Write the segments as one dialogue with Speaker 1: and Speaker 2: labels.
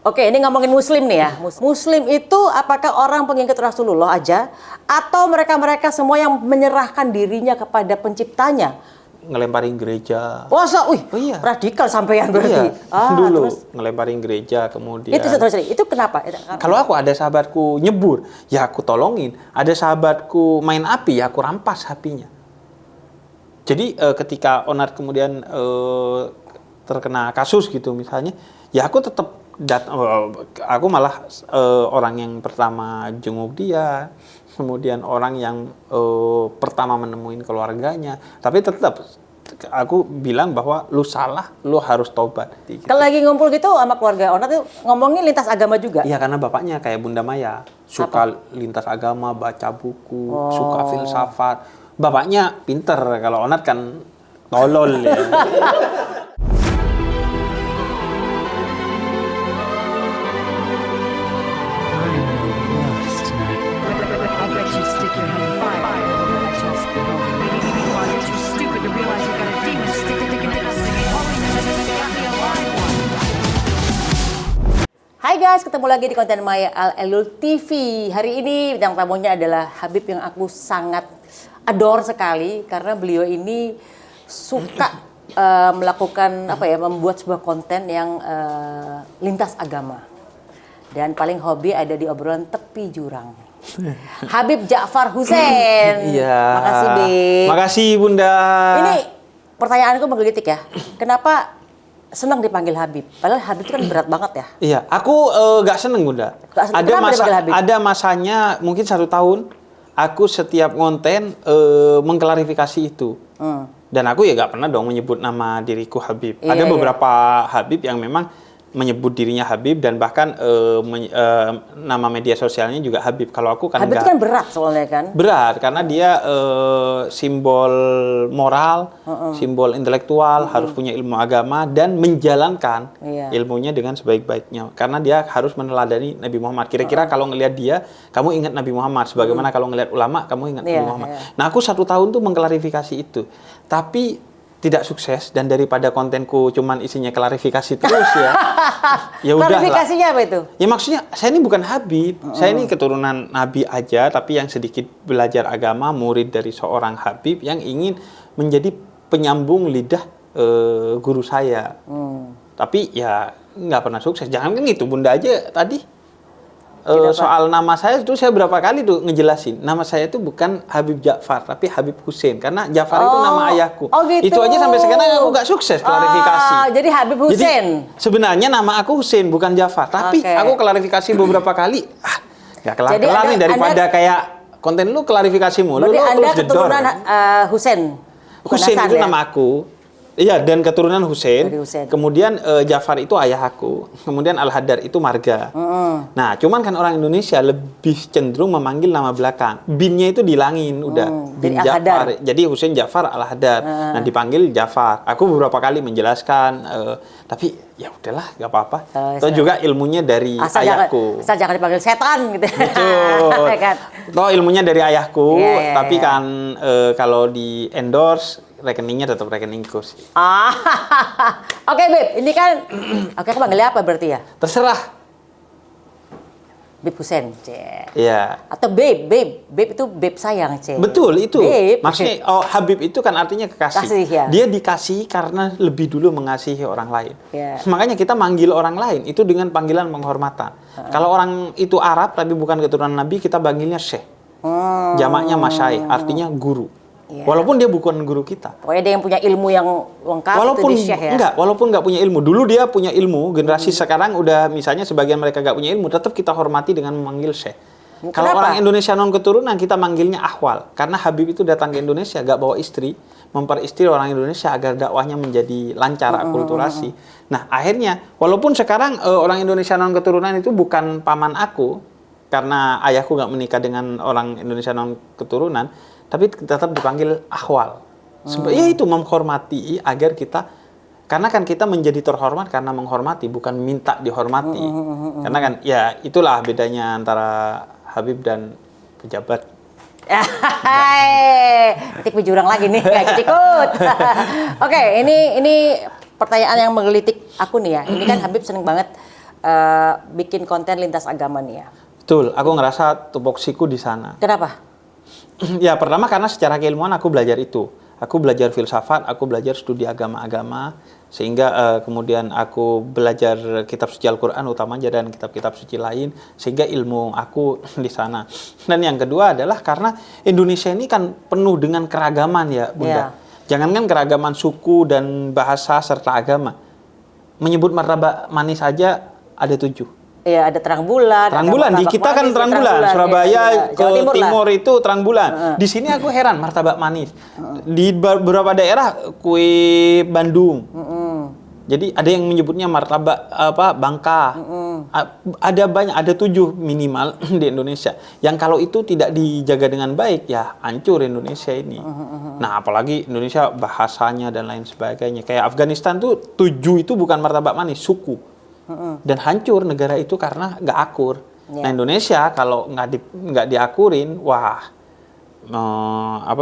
Speaker 1: Oke, ini ngomongin Muslim nih ya. Muslim itu apakah orang pengikut Rasulullah aja, atau mereka-mereka semua yang menyerahkan dirinya kepada penciptanya?
Speaker 2: Ngelemparin gereja.
Speaker 1: Wah,
Speaker 2: Oh iya.
Speaker 1: radikal sampean berarti.
Speaker 2: Iya. Dulu
Speaker 1: Terus?
Speaker 2: ngelemparin gereja, kemudian.
Speaker 1: Itu kenapa?
Speaker 2: Kalau aku ada sahabatku nyebur, ya aku tolongin. Ada sahabatku main api, ya aku rampas apinya. Jadi ketika Onat kemudian terkena kasus gitu misalnya, ya aku tetap aku malah orang yang pertama jenguk dia, kemudian orang yang pertama menemuin keluarganya. Tapi tetap aku bilang bahwa lu salah, lu harus tobat. Gitu.
Speaker 1: Kalau lagi ngumpul gitu sama keluarga Onat tuh ngomongin lintas agama juga?
Speaker 2: Iya, karena bapaknya kayak Bunda Maya, suka lintas agama, baca buku, suka filsafat. Bapaknya pinter, kalau Onat kan tolol ya.
Speaker 1: Hai guys, ketemu lagi di konten Maya Al-Elul TV. Hari ini bintang tamunya adalah Habib yang aku sangat adore sekali karena beliau ini suka melakukan membuat sebuah konten yang lintas agama. Dan paling hobi ada di obrolan tepi jurang. Habib Ja'far Hussein.
Speaker 2: Iya.
Speaker 1: Makasih, Bib.
Speaker 2: Makasih, Bunda.
Speaker 1: Ini pertanyaanku menggelitik ya. Kenapa senang dipanggil Habib? Padahal Habib itu kan berat banget ya.
Speaker 2: Iya, aku nggak seneng, Bunda. Ada masanya mungkin 1 tahun, aku setiap konten mengklarifikasi itu. Dan aku ya nggak pernah dong menyebut nama diriku Habib. Ada beberapa Habib yang memang menyebut dirinya Habib dan bahkan nama media sosialnya juga Habib. Kalau aku kan
Speaker 1: Habib
Speaker 2: enggak.
Speaker 1: Itu kan berat soalnya kan?
Speaker 2: Berat karena dia simbol moral, simbol intelektual, harus punya ilmu agama dan menjalankan ilmunya dengan sebaik-baiknya. Karena dia harus meneladani Nabi Muhammad. Kira-kira kalau ngelihat dia, kamu ingat Nabi Muhammad. Sebagaimana kalau ngelihat ulama, kamu ingat Nabi Muhammad. Nah, aku 1 tahun tuh mengklarifikasi itu. Tapi tidak sukses, dan daripada kontenku cuman isinya klarifikasi terus ya. Ya udah.
Speaker 1: Klarifikasinya apa itu?
Speaker 2: Ya maksudnya saya ini bukan Habib. Saya ini keturunan Nabi aja, tapi yang sedikit belajar agama, murid dari seorang Habib yang ingin menjadi penyambung lidah guru saya. Tapi ya nggak pernah sukses. Jangan kan gitu, Bunda aja tadi. Soal nama saya itu saya berapa kali tuh ngejelasin. Nama saya itu bukan Habib Ja'far, tapi Habib Hussein. Karena Ja'far itu nama ayahku.
Speaker 1: Gitu.
Speaker 2: Itu aja sampai sekarang aku nggak sukses klarifikasi.
Speaker 1: Jadi Habib Hussein.
Speaker 2: Jadi, sebenarnya nama aku Hussein, bukan Ja'far. Tapi aku klarifikasi beberapa kali. Nggak kelar-kelar nih daripada kayak konten lu klarifikasi mulu.
Speaker 1: Berarti Anda keturunan Hussein?
Speaker 2: Hussein itu nama aku. Iya, dan keturunan Hussein. Kemudian Ja'far itu ayahku. Kemudian Al-Haddad itu marga. Nah, cuman kan orang Indonesia lebih cenderung memanggil nama belakang. Binnya itu dihilangin, udah. Bin Ja'far. Jadi Hussein Ja'far Al-Haddad. Nah, dipanggil Ja'far. Aku beberapa kali menjelaskan, tapi ya udahlah, nggak apa-apa. Atau juga ilmunya dari ayahku.
Speaker 1: Asal jangan dipanggil setan gitu.
Speaker 2: Betul. Toh ilmunya dari ayahku, tapi kan kalau di endorse rekeningnya tetap rekening kursi.
Speaker 1: Oke, Bib, ini kan aku panggilnya apa berarti ya?
Speaker 2: Terserah.
Speaker 1: Bib Hussein,
Speaker 2: Iya.
Speaker 1: Atau Bib itu Bib sayang,
Speaker 2: Betul, itu.
Speaker 1: Bib.
Speaker 2: Maksudnya Habib itu kan artinya kekasih. Dia dikasihi karena lebih dulu mengasihi orang lain. Makanya kita manggil orang lain itu dengan panggilan penghormatan. Kalau orang itu Arab tapi bukan keturunan Nabi, kita panggilnya Syekh. Jamaknya Masyaikh, artinya guru. Walaupun dia bukan guru kita.
Speaker 1: Pokoknya dia yang punya ilmu yang lengkap.
Speaker 2: Walaupun nggak punya ilmu. Dulu dia punya ilmu. Generasi sekarang udah misalnya sebagian mereka nggak punya ilmu, tetap kita hormati dengan memanggil Syekh. Kalau orang Indonesia non keturunan kita manggilnya Ahwal. Karena Habib itu datang ke Indonesia nggak bawa istri, memperistri orang Indonesia agar dakwahnya menjadi lancar, akulturasi. Nah akhirnya walaupun sekarang orang Indonesia non keturunan itu bukan paman aku, karena ayahku nggak menikah dengan orang Indonesia non keturunan, tapi tetap dipanggil Ahwal. Ya itu menghormati agar kita, karena kan kita menjadi terhormat karena menghormati, bukan minta dihormati. Karena kan ya itulah bedanya antara Habib dan pejabat.
Speaker 1: Ketik jurang lagi nih, gak ikut. Oke, ini pertanyaan yang menggelitik aku nih ya. Ini kan Habib seneng banget bikin konten lintas agama nih ya.
Speaker 2: Betul, aku ngerasa tupoksiku di sana.
Speaker 1: Kenapa?
Speaker 2: Ya pertama karena secara keilmuan aku belajar itu. Aku belajar filsafat, aku belajar studi agama-agama, sehingga kemudian aku belajar kitab suci Al-Quran utamanya dan kitab-kitab suci lain, sehingga ilmu aku di sana. Dan yang kedua adalah karena Indonesia ini kan penuh dengan keragaman ya Bunda.
Speaker 1: Yeah.
Speaker 2: Jangankan keragaman suku dan bahasa serta agama. Menyebut martabak manis saja ada 7.
Speaker 1: Iya, ada terang bulan.
Speaker 2: Terang bulan di kita kan terang bulan. Surabaya
Speaker 1: ya.
Speaker 2: ke timur itu terang bulan. Di sini aku heran martabak manis. Di beberapa daerah kue Bandung. Jadi ada yang menyebutnya martabak Bangka. Ada banyak, ada 7 minimal di Indonesia. Yang kalau itu tidak dijaga dengan baik ya hancur Indonesia ini. Nah, apalagi Indonesia bahasanya dan lain sebagainya. Kayak Afghanistan tuh 7 itu bukan martabak manis, suku. Dan hancur negara itu karena nggak akur. Nah Indonesia kalau nggak diakurin, wah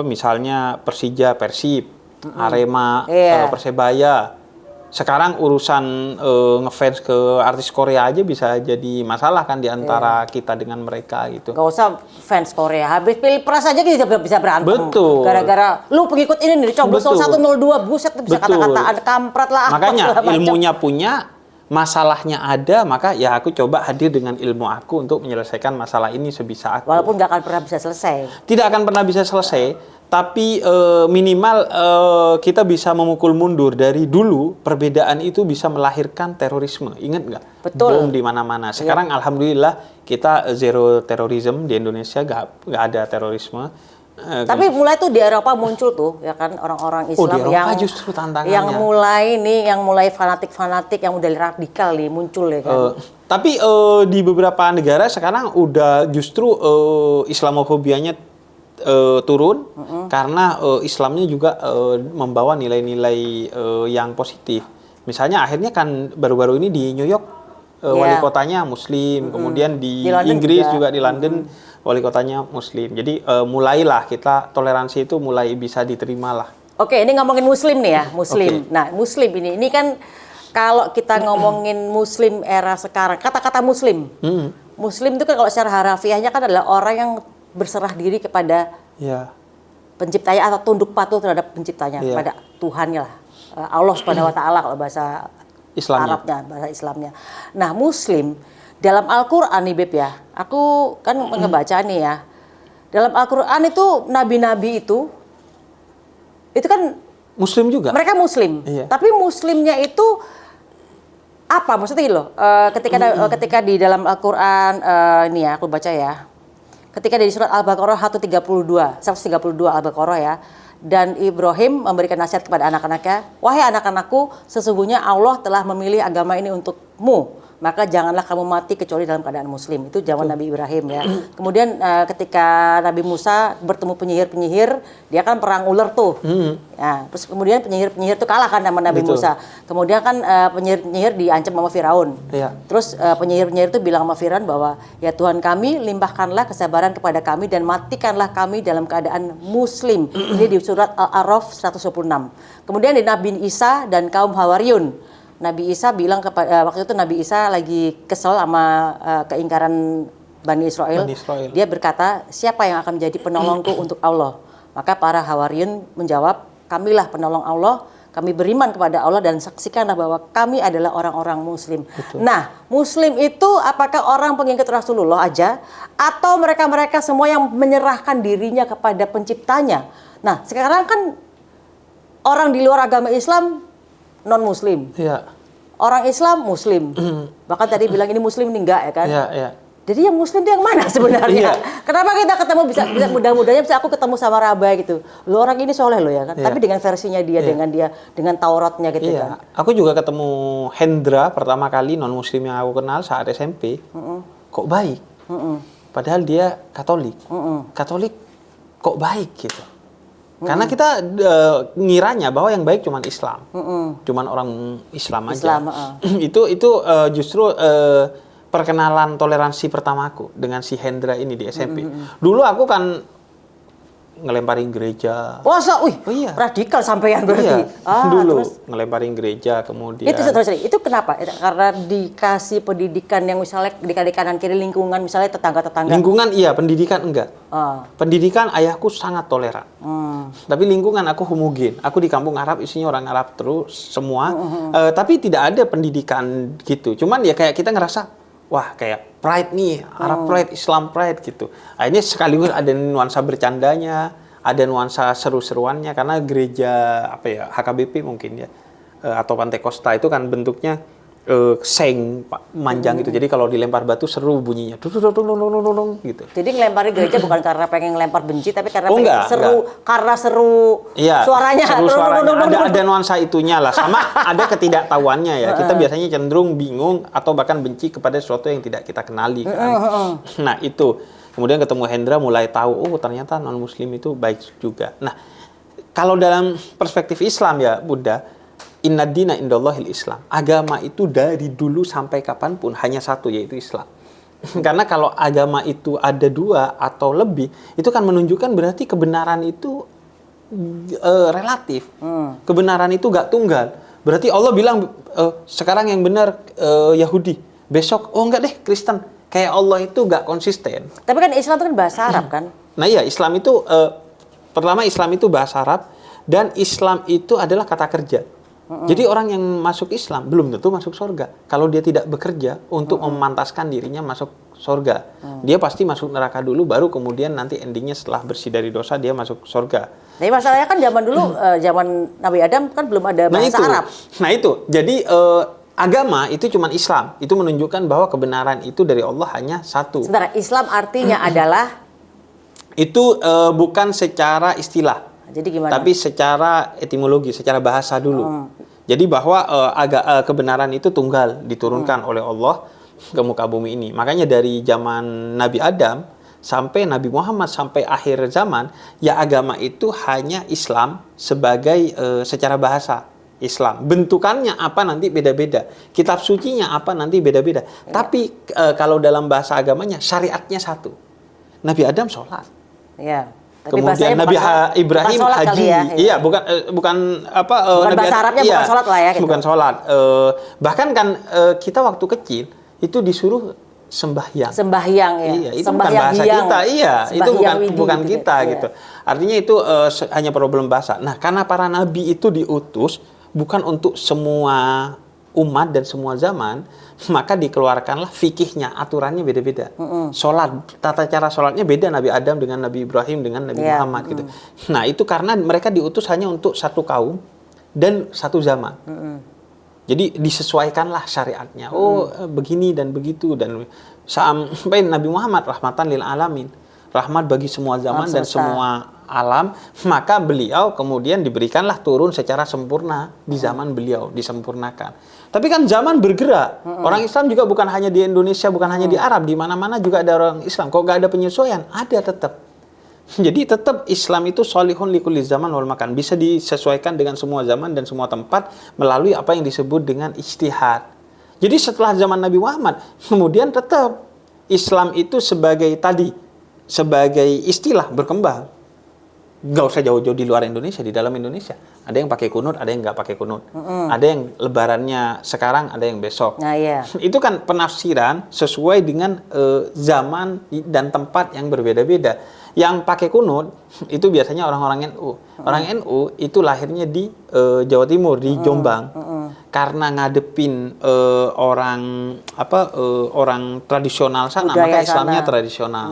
Speaker 2: misalnya Persija, Persib, Arema, Persebaya. Sekarang urusan ngefans ke artis Korea aja bisa jadi masalah kan di antara kita dengan mereka gitu.
Speaker 1: Gak usah fans Korea, habis pilpres aja kita bisa berantem.
Speaker 2: Betul.
Speaker 1: Gara-gara lu pengikut ini nih dicoblos 0102, buset tuh bisa kata-kataan kampret lah.
Speaker 2: Makanya ilmunya punya, masalahnya ada, maka ya aku coba hadir dengan ilmu aku untuk menyelesaikan masalah ini sebisa aku.
Speaker 1: Walaupun nggak akan pernah bisa selesai.
Speaker 2: Tidak akan pernah bisa selesai, tapi minimal kita bisa memukul mundur. Dari dulu perbedaan itu bisa melahirkan terorisme. Ingat nggak?
Speaker 1: Betul.
Speaker 2: Bom di mana-mana. Sekarang alhamdulillah kita zero terorisme di Indonesia, nggak ada terorisme.
Speaker 1: Tapi mulai tuh di Eropa muncul tuh ya kan orang-orang Islam
Speaker 2: di Eropa justru tantangannya.
Speaker 1: yang mulai fanatik-fanatik yang udah radikal nih muncul ya kan.
Speaker 2: Tapi di beberapa negara sekarang udah justru Islamofobianya turun karena Islamnya juga membawa nilai-nilai yang positif. Misalnya akhirnya kan baru-baru ini di New York wali kotanya Muslim, kemudian di Inggris juga di London wali kotanya Muslim. Jadi mulailah kita toleransi itu mulai bisa diterima lah.
Speaker 1: Oke, ini ngomongin Muslim nih ya, Muslim. Okay. Nah, Muslim ini kan kalau kita ngomongin Muslim era sekarang, kata-kata Muslim, Muslim itu kan kalau secara harafiahnya kan adalah orang yang berserah diri kepada penciptanya atau tunduk patuh terhadap penciptanya, pada Tuhannya lah, Allah Subhanahu Wa Taala kalau bahasa
Speaker 2: Islamnya.
Speaker 1: Arabnya, bahasa Islamnya. Nah, Muslim dalam Al-Quran nih Beb ya, aku kan ngebaca nih ya. Dalam Al-Quran itu nabi-nabi itu kan
Speaker 2: Muslim juga.
Speaker 1: Mereka Muslim, tapi Muslimnya itu apa? Maksudnya gitu loh. Ketika di dalam Al-Quran ini ya aku baca ya. Ketika di surat Al-Baqarah 132 Al-Baqarah ya. Dan Ibrahim memberikan nasihat kepada anak-anaknya, wahai anak-anakku, sesungguhnya Allah telah memilih agama ini untukmu, maka janganlah kamu mati kecuali dalam keadaan Muslim. Itu zaman Nabi Ibrahim ya. Kemudian ketika Nabi Musa bertemu penyihir-penyihir, dia kan perang ular tuh. Ya, terus kemudian penyihir-penyihir itu kalah kan sama Nabi Musa. Kemudian kan penyihir-penyihir diancam sama Firaun. Terus penyihir-penyihir itu bilang sama Firaun bahwa ya Tuhan kami, limpahkanlah kesabaran kepada kami dan matikanlah kami dalam keadaan Muslim. Ini di surat Al-A'raf 126. Kemudian di Nabi Isa dan kaum Hawariyun. Nabi Isa bilang waktu itu Nabi Isa lagi kesel sama keingkaran Bani Israel. Dia berkata, siapa yang akan menjadi penolongku untuk Allah? Maka para Hawariyun menjawab, kamilah penolong Allah, kami beriman kepada Allah dan saksikanlah bahwa kami adalah orang-orang Muslim. Betul. Nah, Muslim itu apakah orang pengikut Rasulullah aja atau mereka-mereka semua yang menyerahkan dirinya kepada penciptanya? Nah, sekarang kan orang di luar agama Islam non-Muslim. Orang Islam Muslim. Bahkan tadi bilang ini Muslim ini enggak ya kan? Jadi yang Muslim itu yang mana sebenarnya? Kenapa kita ketemu bisa mudah-mudahnya bisa aku ketemu sama Rabai gitu. Lo orang ini soleh lo ya kan? Tapi dengan versinya dia dengan Tauratnya gitu kan.
Speaker 2: Aku juga ketemu Hendra pertama kali non-Muslim yang aku kenal saat SMP. Kok baik? Padahal dia Katolik. Katolik kok baik gitu. Karena kita ngiranya bahwa yang baik cuma Islam, cuma orang Islam aja. Itu justru perkenalan toleransi pertamaku dengan si Hendra ini di SMP. Dulu aku kan ngelemparin gereja.
Speaker 1: Wih,
Speaker 2: Oh iya.
Speaker 1: radikal sampai yang berarti.
Speaker 2: Iya, dulu
Speaker 1: Terus
Speaker 2: ngelemparin gereja, kemudian
Speaker 1: itu kenapa? Karena dikasih pendidikan yang misalnya di kanan kiri lingkungan, misalnya tetangga-tetangga.
Speaker 2: lingkungan iya, pendidikan enggak.
Speaker 1: Ah.
Speaker 2: Pendidikan ayahku sangat toleran. Tapi lingkungan aku homogen. Aku di kampung Arab isinya orang Arab terus semua. Tapi tidak ada pendidikan gitu. Cuman ya kayak kita ngerasa wah kayak pride nih, Arab pride, Islam pride gitu. Akhirnya sekaligus ada nuansa bercandanya, ada nuansa seru-seruannya karena gereja apa ya HKBP mungkin ya atau Pantai Costa itu kan bentuknya seng manjang gitu. Jadi kalau dilempar batu seru bunyinya. Gitu.
Speaker 1: Jadi ngelemparin gereja bukan karena pengen ngelempar benci, tapi karena pengen
Speaker 2: enggak,
Speaker 1: seru,
Speaker 2: enggak.
Speaker 1: karena seru
Speaker 2: Iya,
Speaker 1: suaranya.
Speaker 2: seru suaranya. Ada nuansa itunya lah. Sama ada ketidaktahuannya ya. Kita biasanya cenderung bingung atau bahkan benci kepada sesuatu yang tidak kita kenali kan. Nah itu. Kemudian ketemu Hendra mulai tahu, oh ternyata non-muslim itu baik juga. Nah, kalau dalam perspektif Islam ya Buddha, inna dina indallahil Islam. Agama itu dari dulu sampai kapanpun hanya satu, yaitu Islam. Karena kalau agama itu ada dua atau lebih, itu kan menunjukkan berarti kebenaran itu relatif. Kebenaran itu gak tunggal. Berarti Allah bilang, sekarang yang benar Yahudi. Besok, oh enggak deh, Kristen. Kayak Allah itu gak konsisten.
Speaker 1: Tapi kan Islam itu kan bahasa Arab kan?
Speaker 2: Nah iya, Islam itu, pertama Islam itu bahasa Arab, dan Islam itu adalah kata kerja. Jadi orang yang masuk Islam belum tentu masuk surga kalau dia tidak bekerja untuk memantaskan dirinya masuk surga. Dia pasti masuk neraka dulu, baru kemudian nanti endingnya setelah bersih dari dosa dia masuk surga.
Speaker 1: Tapi masalahnya kan zaman dulu, zaman Nabi Adam kan belum ada bahasa Arab.
Speaker 2: Nah itu, jadi agama itu cuma Islam. Itu menunjukkan bahwa kebenaran itu dari Allah hanya satu.
Speaker 1: Sebentar, Islam artinya adalah?
Speaker 2: Itu bukan secara istilah.
Speaker 1: Jadi gimana?
Speaker 2: Tapi secara etimologi, secara bahasa dulu. Jadi bahwa kebenaran itu tunggal diturunkan oleh Allah ke muka bumi ini. Makanya dari zaman Nabi Adam sampai Nabi Muhammad sampai akhir zaman, ya agama itu hanya Islam sebagai secara bahasa Islam. Bentukannya apa nanti beda-beda. Kitab sucinya apa nanti beda-beda. Ya. Tapi kalau dalam bahasa agamanya syariatnya satu. Nabi Adam sholat.
Speaker 1: Ya. Tapi
Speaker 2: kemudian Nabi Ibrahim haji,
Speaker 1: ya,
Speaker 2: iya bukan bukan
Speaker 1: Nabi bahasa Arabnya iya, bukan sholat lah ya. Gitu.
Speaker 2: Bukan sholat. Bahkan kan kita waktu kecil itu disuruh sembahyang.
Speaker 1: Sembahyang ya.
Speaker 2: Iya, itu bukan bahasa kita, iya, itu bukan
Speaker 1: gitu,
Speaker 2: kita
Speaker 1: iya.
Speaker 2: gitu. Artinya itu hanya problem bahasa. Nah, karena para nabi itu diutus bukan untuk semua umat dan semua zaman, maka dikeluarkanlah fikihnya, aturannya beda-beda. Sholat, tata cara sholatnya beda Nabi Adam dengan Nabi Ibrahim dengan Nabi Muhammad gitu. Nah itu karena mereka diutus hanya untuk satu kaum dan satu zaman. Jadi disesuaikanlah syariatnya. Oh begini dan begitu, dan sampai Nabi Muhammad rahmatan lil alamin, rahmat bagi semua zaman dan semua alam, maka beliau kemudian diberikanlah turun secara sempurna di zaman beliau, disempurnakan. Tapi kan zaman bergerak. Orang Islam juga bukan hanya di Indonesia, bukan hanya di Arab, di mana-mana juga ada orang Islam. Kok gak ada penyesuaian? Ada tetap. Jadi tetap Islam itu sholihun likulli zaman wal makan, bisa disesuaikan dengan semua zaman dan semua tempat melalui apa yang disebut dengan ijtihad. Jadi setelah zaman Nabi Muhammad, kemudian tetap Islam itu sebagai istilah berkembang. Nggak usah jauh-jauh di luar Indonesia, di dalam Indonesia. Ada yang pakai kunut, ada yang nggak pakai kunut. Ada yang lebarannya sekarang, ada yang besok.
Speaker 1: Nah, iya.
Speaker 2: Itu kan penafsiran sesuai dengan zaman dan tempat yang berbeda-beda. Yang pakai kunut, itu biasanya orang-orang NU. Orang NU itu lahirnya di Jawa Timur, di Jombang. Karena ngadepin orang tradisional sana, budaya maka Islamnya sana tradisional.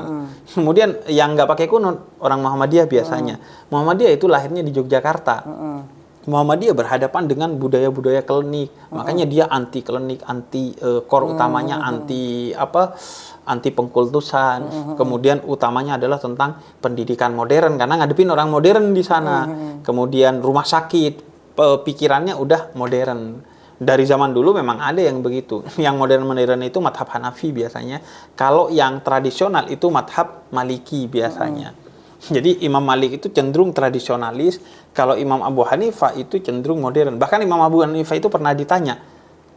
Speaker 2: Kemudian yang nggak pakai kunut, orang Muhammadiyah biasanya. Muhammadiyah itu lahirnya di Yogyakarta. Muhammadiyah berhadapan dengan budaya-budaya klenik. Makanya dia anti klenik, anti core utamanya anti pengkultusan. Kemudian utamanya adalah tentang pendidikan modern karena ngadepin orang modern di sana. Kemudian rumah sakit, pikirannya udah modern. Dari zaman dulu memang ada yang begitu. Yang modern-modern itu madhab Hanafi biasanya. Kalau yang tradisional itu madhab Maliki biasanya. Jadi Imam Malik itu cenderung tradisionalis. Kalau Imam Abu Hanifah itu cenderung modern. Bahkan Imam Abu Hanifah itu pernah ditanya,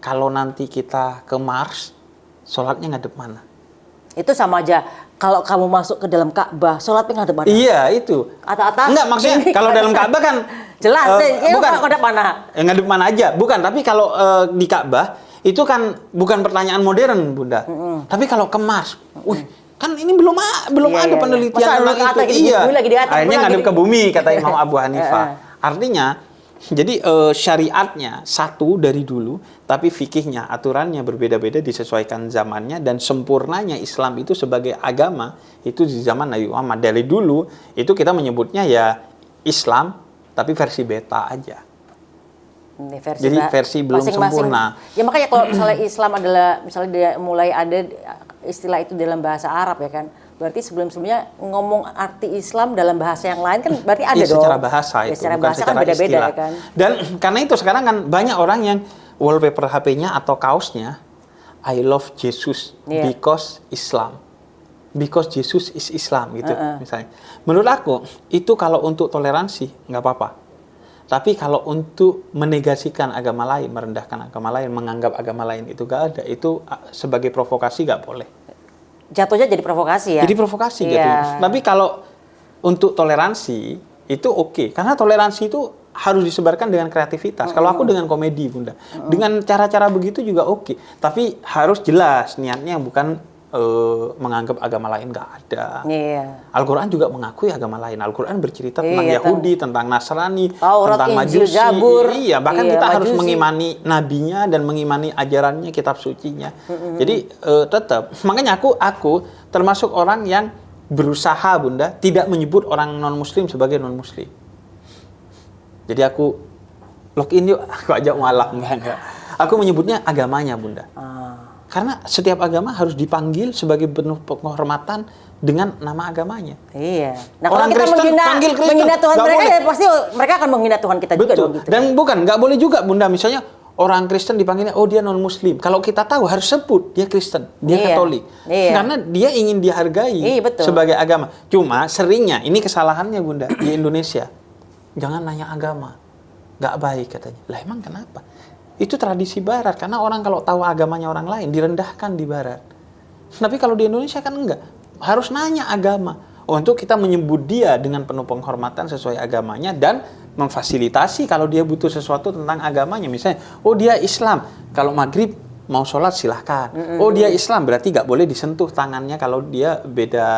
Speaker 2: kalau nanti kita ke Mars, sholatnya ngadep mana?
Speaker 1: Itu sama aja kalau kamu masuk ke dalam Ka'bah, sholatnya ngadep mana?
Speaker 2: Iya, itu.
Speaker 1: Atas.
Speaker 2: Enggak, maksudnya kalau dalam Ka'bah kan
Speaker 1: jelas,
Speaker 2: bukan
Speaker 1: ngadep mana?
Speaker 2: ngadep mana aja. Bukan, tapi kalau di Ka'bah itu kan bukan pertanyaan modern, Bunda. Tapi kalau ke Mars, kan ini belum ada penelitian
Speaker 1: Masa
Speaker 2: tentang
Speaker 1: ke atas
Speaker 2: itu.
Speaker 1: gini,
Speaker 2: Iya.
Speaker 1: bumi lagi di atas,
Speaker 2: Akhirnya
Speaker 1: bumi
Speaker 2: ngadep
Speaker 1: lagi
Speaker 2: ke bumi kata Imam Abu Hanifah. Artinya jadi syariatnya satu dari dulu, tapi fikihnya, aturannya berbeda-beda disesuaikan zamannya, dan sempurnanya Islam itu sebagai agama itu di zaman Nabi Muhammad. Dari dulu itu kita menyebutnya ya Islam, tapi versi beta aja.
Speaker 1: Ini
Speaker 2: Jadi versi belum sempurna.
Speaker 1: Ya makanya kalau misalnya Islam adalah, misalnya dia mulai ada istilah itu dalam bahasa Arab ya kan, berarti sebelum-sebelumnya ngomong arti Islam dalam bahasa yang lain kan berarti ada dong.
Speaker 2: Secara bahasa itu,
Speaker 1: secara
Speaker 2: bukan
Speaker 1: bahasa
Speaker 2: secara
Speaker 1: kan beda-beda
Speaker 2: istilah.
Speaker 1: ya kan.
Speaker 2: Dan karena itu sekarang kan banyak orang yang wallpaper HP-nya atau kaosnya I love Jesus because Islam. Because Jesus is Islam gitu misalnya. Menurut aku itu kalau untuk toleransi nggak apa-apa. Tapi kalau untuk menegasikan agama lain, merendahkan agama lain, menganggap agama lain itu nggak ada, itu sebagai provokasi nggak boleh.
Speaker 1: Jatuhnya jadi provokasi ya.
Speaker 2: Jadi provokasi
Speaker 1: Iya.
Speaker 2: jatuhnya. Tapi kalau untuk toleransi itu oke. Karena toleransi itu harus disebarkan dengan kreativitas. Kalau aku dengan komedi, Bunda. Dengan cara-cara begitu juga oke. Tapi harus jelas niatnya bukan menganggap agama lain nggak ada.
Speaker 1: Iya.
Speaker 2: Al-Quran juga mengakui agama lain. Al-Quran bercerita tentang Yahudi, tentang Nasrani,
Speaker 1: Taurat,
Speaker 2: tentang
Speaker 1: Injil,
Speaker 2: Majusi.
Speaker 1: Zabur.
Speaker 2: Iya, bahkan
Speaker 1: Iya,
Speaker 2: kita harus
Speaker 1: Majusi.
Speaker 2: mengimani nabinya dan mengimani ajarannya, kitab sucinya. Jadi tetap, makanya aku termasuk orang yang berusaha, Bunda, tidak menyebut orang non-muslim sebagai non-muslim. Jadi aku login yuk, aku ajak mualaf, enggak. Aku menyebutnya agamanya, Bunda. Karena setiap agama harus dipanggil sebagai penuh penghormatan dengan nama agamanya.
Speaker 1: Iya. Nah, kalau
Speaker 2: Orang
Speaker 1: kita
Speaker 2: Kristen panggil Kristen,
Speaker 1: menghina Tuhan
Speaker 2: nggak
Speaker 1: mereka,
Speaker 2: boleh.
Speaker 1: ya pasti mereka akan menghina Tuhan kita juga
Speaker 2: Betul.
Speaker 1: dong. Gitu.
Speaker 2: Dan bukan, nggak boleh juga, Bunda. Misalnya orang Kristen dipanggilnya, oh dia non-Muslim. Kalau kita tahu harus sebut dia Kristen, dia Katolik.
Speaker 1: Iya.
Speaker 2: Karena dia ingin dihargai
Speaker 1: betul.
Speaker 2: sebagai agama. Cuma seringnya, ini kesalahannya, Bunda, di Indonesia. Jangan nanya agama. Nggak baik katanya. Lah emang kenapa? Itu tradisi Barat. Karena orang kalau tahu agamanya orang lain, direndahkan di Barat. Tapi kalau di Indonesia kan enggak. Harus nanya agama. Untuk kita menyebut dia dengan penuh penghormatan sesuai agamanya dan memfasilitasi kalau dia butuh sesuatu tentang agamanya. Misalnya, oh dia Islam. Kalau maghrib mau sholat silahkan. Oh dia Islam berarti nggak boleh disentuh tangannya kalau dia beda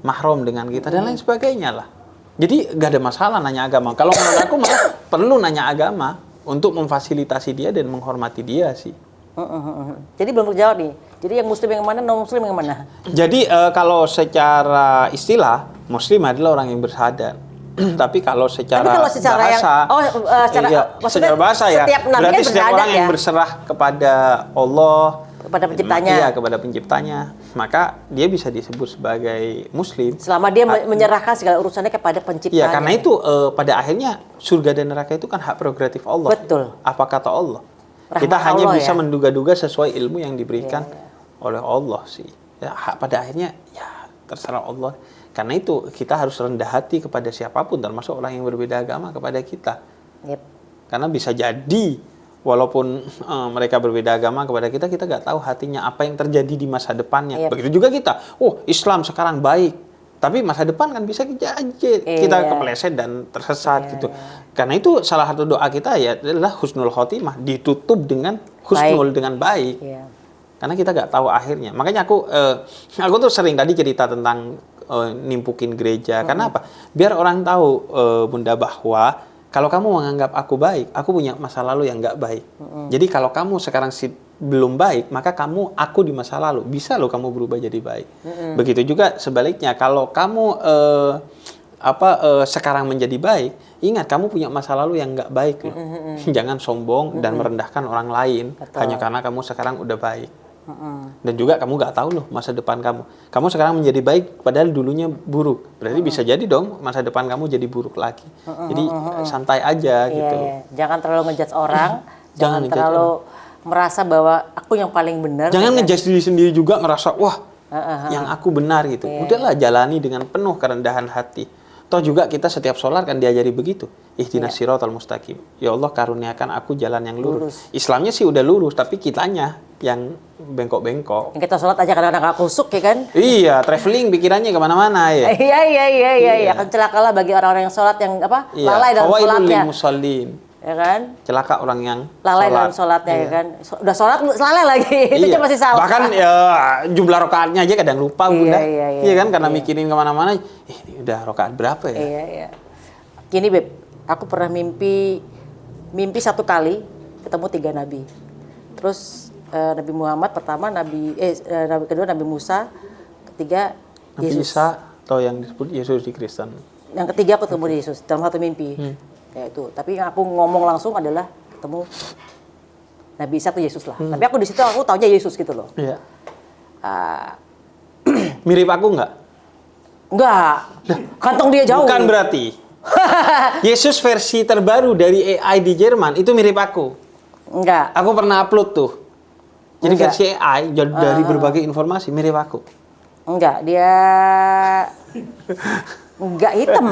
Speaker 2: mahram dengan kita dan lain sebagainya lah. Jadi nggak ada masalah nanya agama. Kalau menurut aku malah perlu nanya agama untuk memfasilitasi dia dan menghormati dia sih.
Speaker 1: Jadi belum terjawab nih. Jadi yang muslim yang mana, non muslim yang mana?
Speaker 2: Jadi kalau secara istilah muslim adalah orang yang bersyahadat. Tapi kalau secara bahasa, secara bahasa ya, berarti setiap orang yang berserah kepada Allah,
Speaker 1: kepada penciptanya.
Speaker 2: Iya, kepada penciptanya, maka dia bisa disebut sebagai muslim.
Speaker 1: Selama dia menyerahkan segala urusannya kepada penciptanya.
Speaker 2: Iya, karena itu pada akhirnya surga dan neraka itu kan hak prerogatif Allah.
Speaker 1: Betul.
Speaker 2: Apa kata Allah?
Speaker 1: Rahmat
Speaker 2: Kita hanya
Speaker 1: Allah,
Speaker 2: bisa
Speaker 1: ya?
Speaker 2: menduga-duga sesuai ilmu yang diberikan oleh Allah sih. Ya, pada akhirnya ya terserah Allah. Karena itu kita harus rendah hati kepada siapapun, termasuk orang yang berbeda agama kepada kita.
Speaker 1: Yep.
Speaker 2: Karena bisa jadi walaupun mereka berbeda agama kepada kita, kita nggak tahu hatinya apa yang terjadi di masa depannya.
Speaker 1: Yep.
Speaker 2: Begitu juga kita. Oh, Islam sekarang baik, tapi masa depan kan bisa kita kepeleset dan tersesat gitu. Karena itu salah satu doa kita ya adalah husnul khotimah, ditutup dengan husnul, dengan baik.
Speaker 1: Iya.
Speaker 2: Karena kita nggak tahu akhirnya. Makanya aku tuh sering tadi cerita tentang nimpukin gereja. Karena apa? Biar orang tahu, Bunda, bahwa kalau kamu menganggap aku baik, aku punya masa lalu yang nggak baik. Jadi kalau kamu sekarang belum baik, maka aku di masa lalu bisa loh kamu berubah jadi baik. Begitu juga sebaliknya, kalau kamu sekarang menjadi baik, ingat kamu punya masa lalu yang nggak baik loh. Jangan sombong dan merendahkan orang lain.
Speaker 1: Betul.
Speaker 2: Hanya karena kamu sekarang udah baik. Dan juga kamu nggak tahu loh masa depan kamu. Kamu sekarang menjadi baik, padahal dulunya buruk. Berarti bisa jadi dong masa depan kamu jadi buruk lagi. Jadi santai aja gitu.
Speaker 1: Iya. Jangan terlalu ngejudge orang.
Speaker 2: Jangan
Speaker 1: Jangan terlalu merasa bahwa aku yang paling benar.
Speaker 2: Jangan ngejudge diri sendiri juga ngerasa wah yang aku benar gitu. Udahlah jalani dengan penuh kerendahan hati. Toh juga kita setiap sholat kan diajari begitu. Ihdinas siratal mustaqim. Ya Allah karuniakan aku jalan yang lurus. Islamnya sih udah lurus, tapi kitanya yang bengkok-bengkok.
Speaker 1: Yang kita sholat aja kadang-kadang nggak kusuk ya kan?
Speaker 2: Iya, traveling pikirannya kemana-mana ya.
Speaker 1: Iya. Kan celakalah bagi orang-orang yang sholat yang lalai dalam
Speaker 2: Fawailul
Speaker 1: sholatnya.
Speaker 2: lil musallin.
Speaker 1: Ya kan?
Speaker 2: Celaka orang yang
Speaker 1: Lalai
Speaker 2: sholat.
Speaker 1: dalam sholatnya ya
Speaker 2: Iya.
Speaker 1: kan? Udah sholat lalai lagi, itu
Speaker 2: Iya.
Speaker 1: cuma masih salah.
Speaker 2: Bahkan ya, jumlah rakaatnya aja kadang lupa Bunda.
Speaker 1: Iya,
Speaker 2: kan karena
Speaker 1: iya.
Speaker 2: mikirin kemana-mana. Ini udah rakaat berapa ya?
Speaker 1: Iya. Gini Beb, aku pernah mimpi satu kali ketemu 3 nabi. Terus Nabi Muhammad pertama, nabi kedua Nabi Musa, ketiga
Speaker 2: Nabi
Speaker 1: Yesus.
Speaker 2: Isa atau yang disebut Yesus di Kristen.
Speaker 1: Yang ketiga aku ketemu Yesus dalam satu mimpi. Kayak itu. Tapi yang aku ngomong langsung adalah ketemu Nabi Isa tuh Yesus lah. Tapi aku di situ aku taunya Yesus gitu loh.
Speaker 2: Iya.
Speaker 1: Ah,
Speaker 2: Mirip aku nggak?
Speaker 1: enggak. Kantong dia jauh.
Speaker 2: Bukan berarti. Yesus versi terbaru dari AI di Jerman itu mirip aku.
Speaker 1: Enggak.
Speaker 2: Aku pernah upload tuh. Jadi
Speaker 1: Enggak.
Speaker 2: versi AI dari berbagai informasi mirip aku.
Speaker 1: Enggak, dia enggak hitam.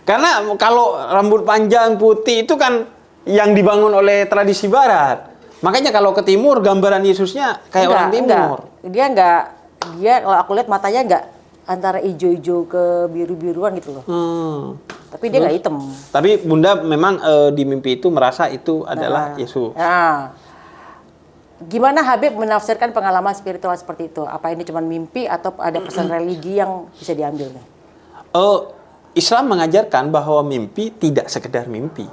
Speaker 2: Karena kalau rambut panjang putih itu kan yang dibangun oleh tradisi barat. Makanya kalau ke timur gambaran Yesusnya kayak orang timur.
Speaker 1: Enggak. Dia kalau aku lihat matanya enggak antara hijau-hijau ke biru-biruan gitu loh. Tapi dia enggak hitam.
Speaker 2: Tapi Bunda memang di mimpi itu merasa itu adalah Yesus.
Speaker 1: Nah, gimana Habib menafsirkan pengalaman spiritual seperti itu? Apa ini cuma mimpi atau ada pesan religi yang bisa diambil nih?
Speaker 2: Islam mengajarkan bahwa mimpi tidak sekedar mimpi.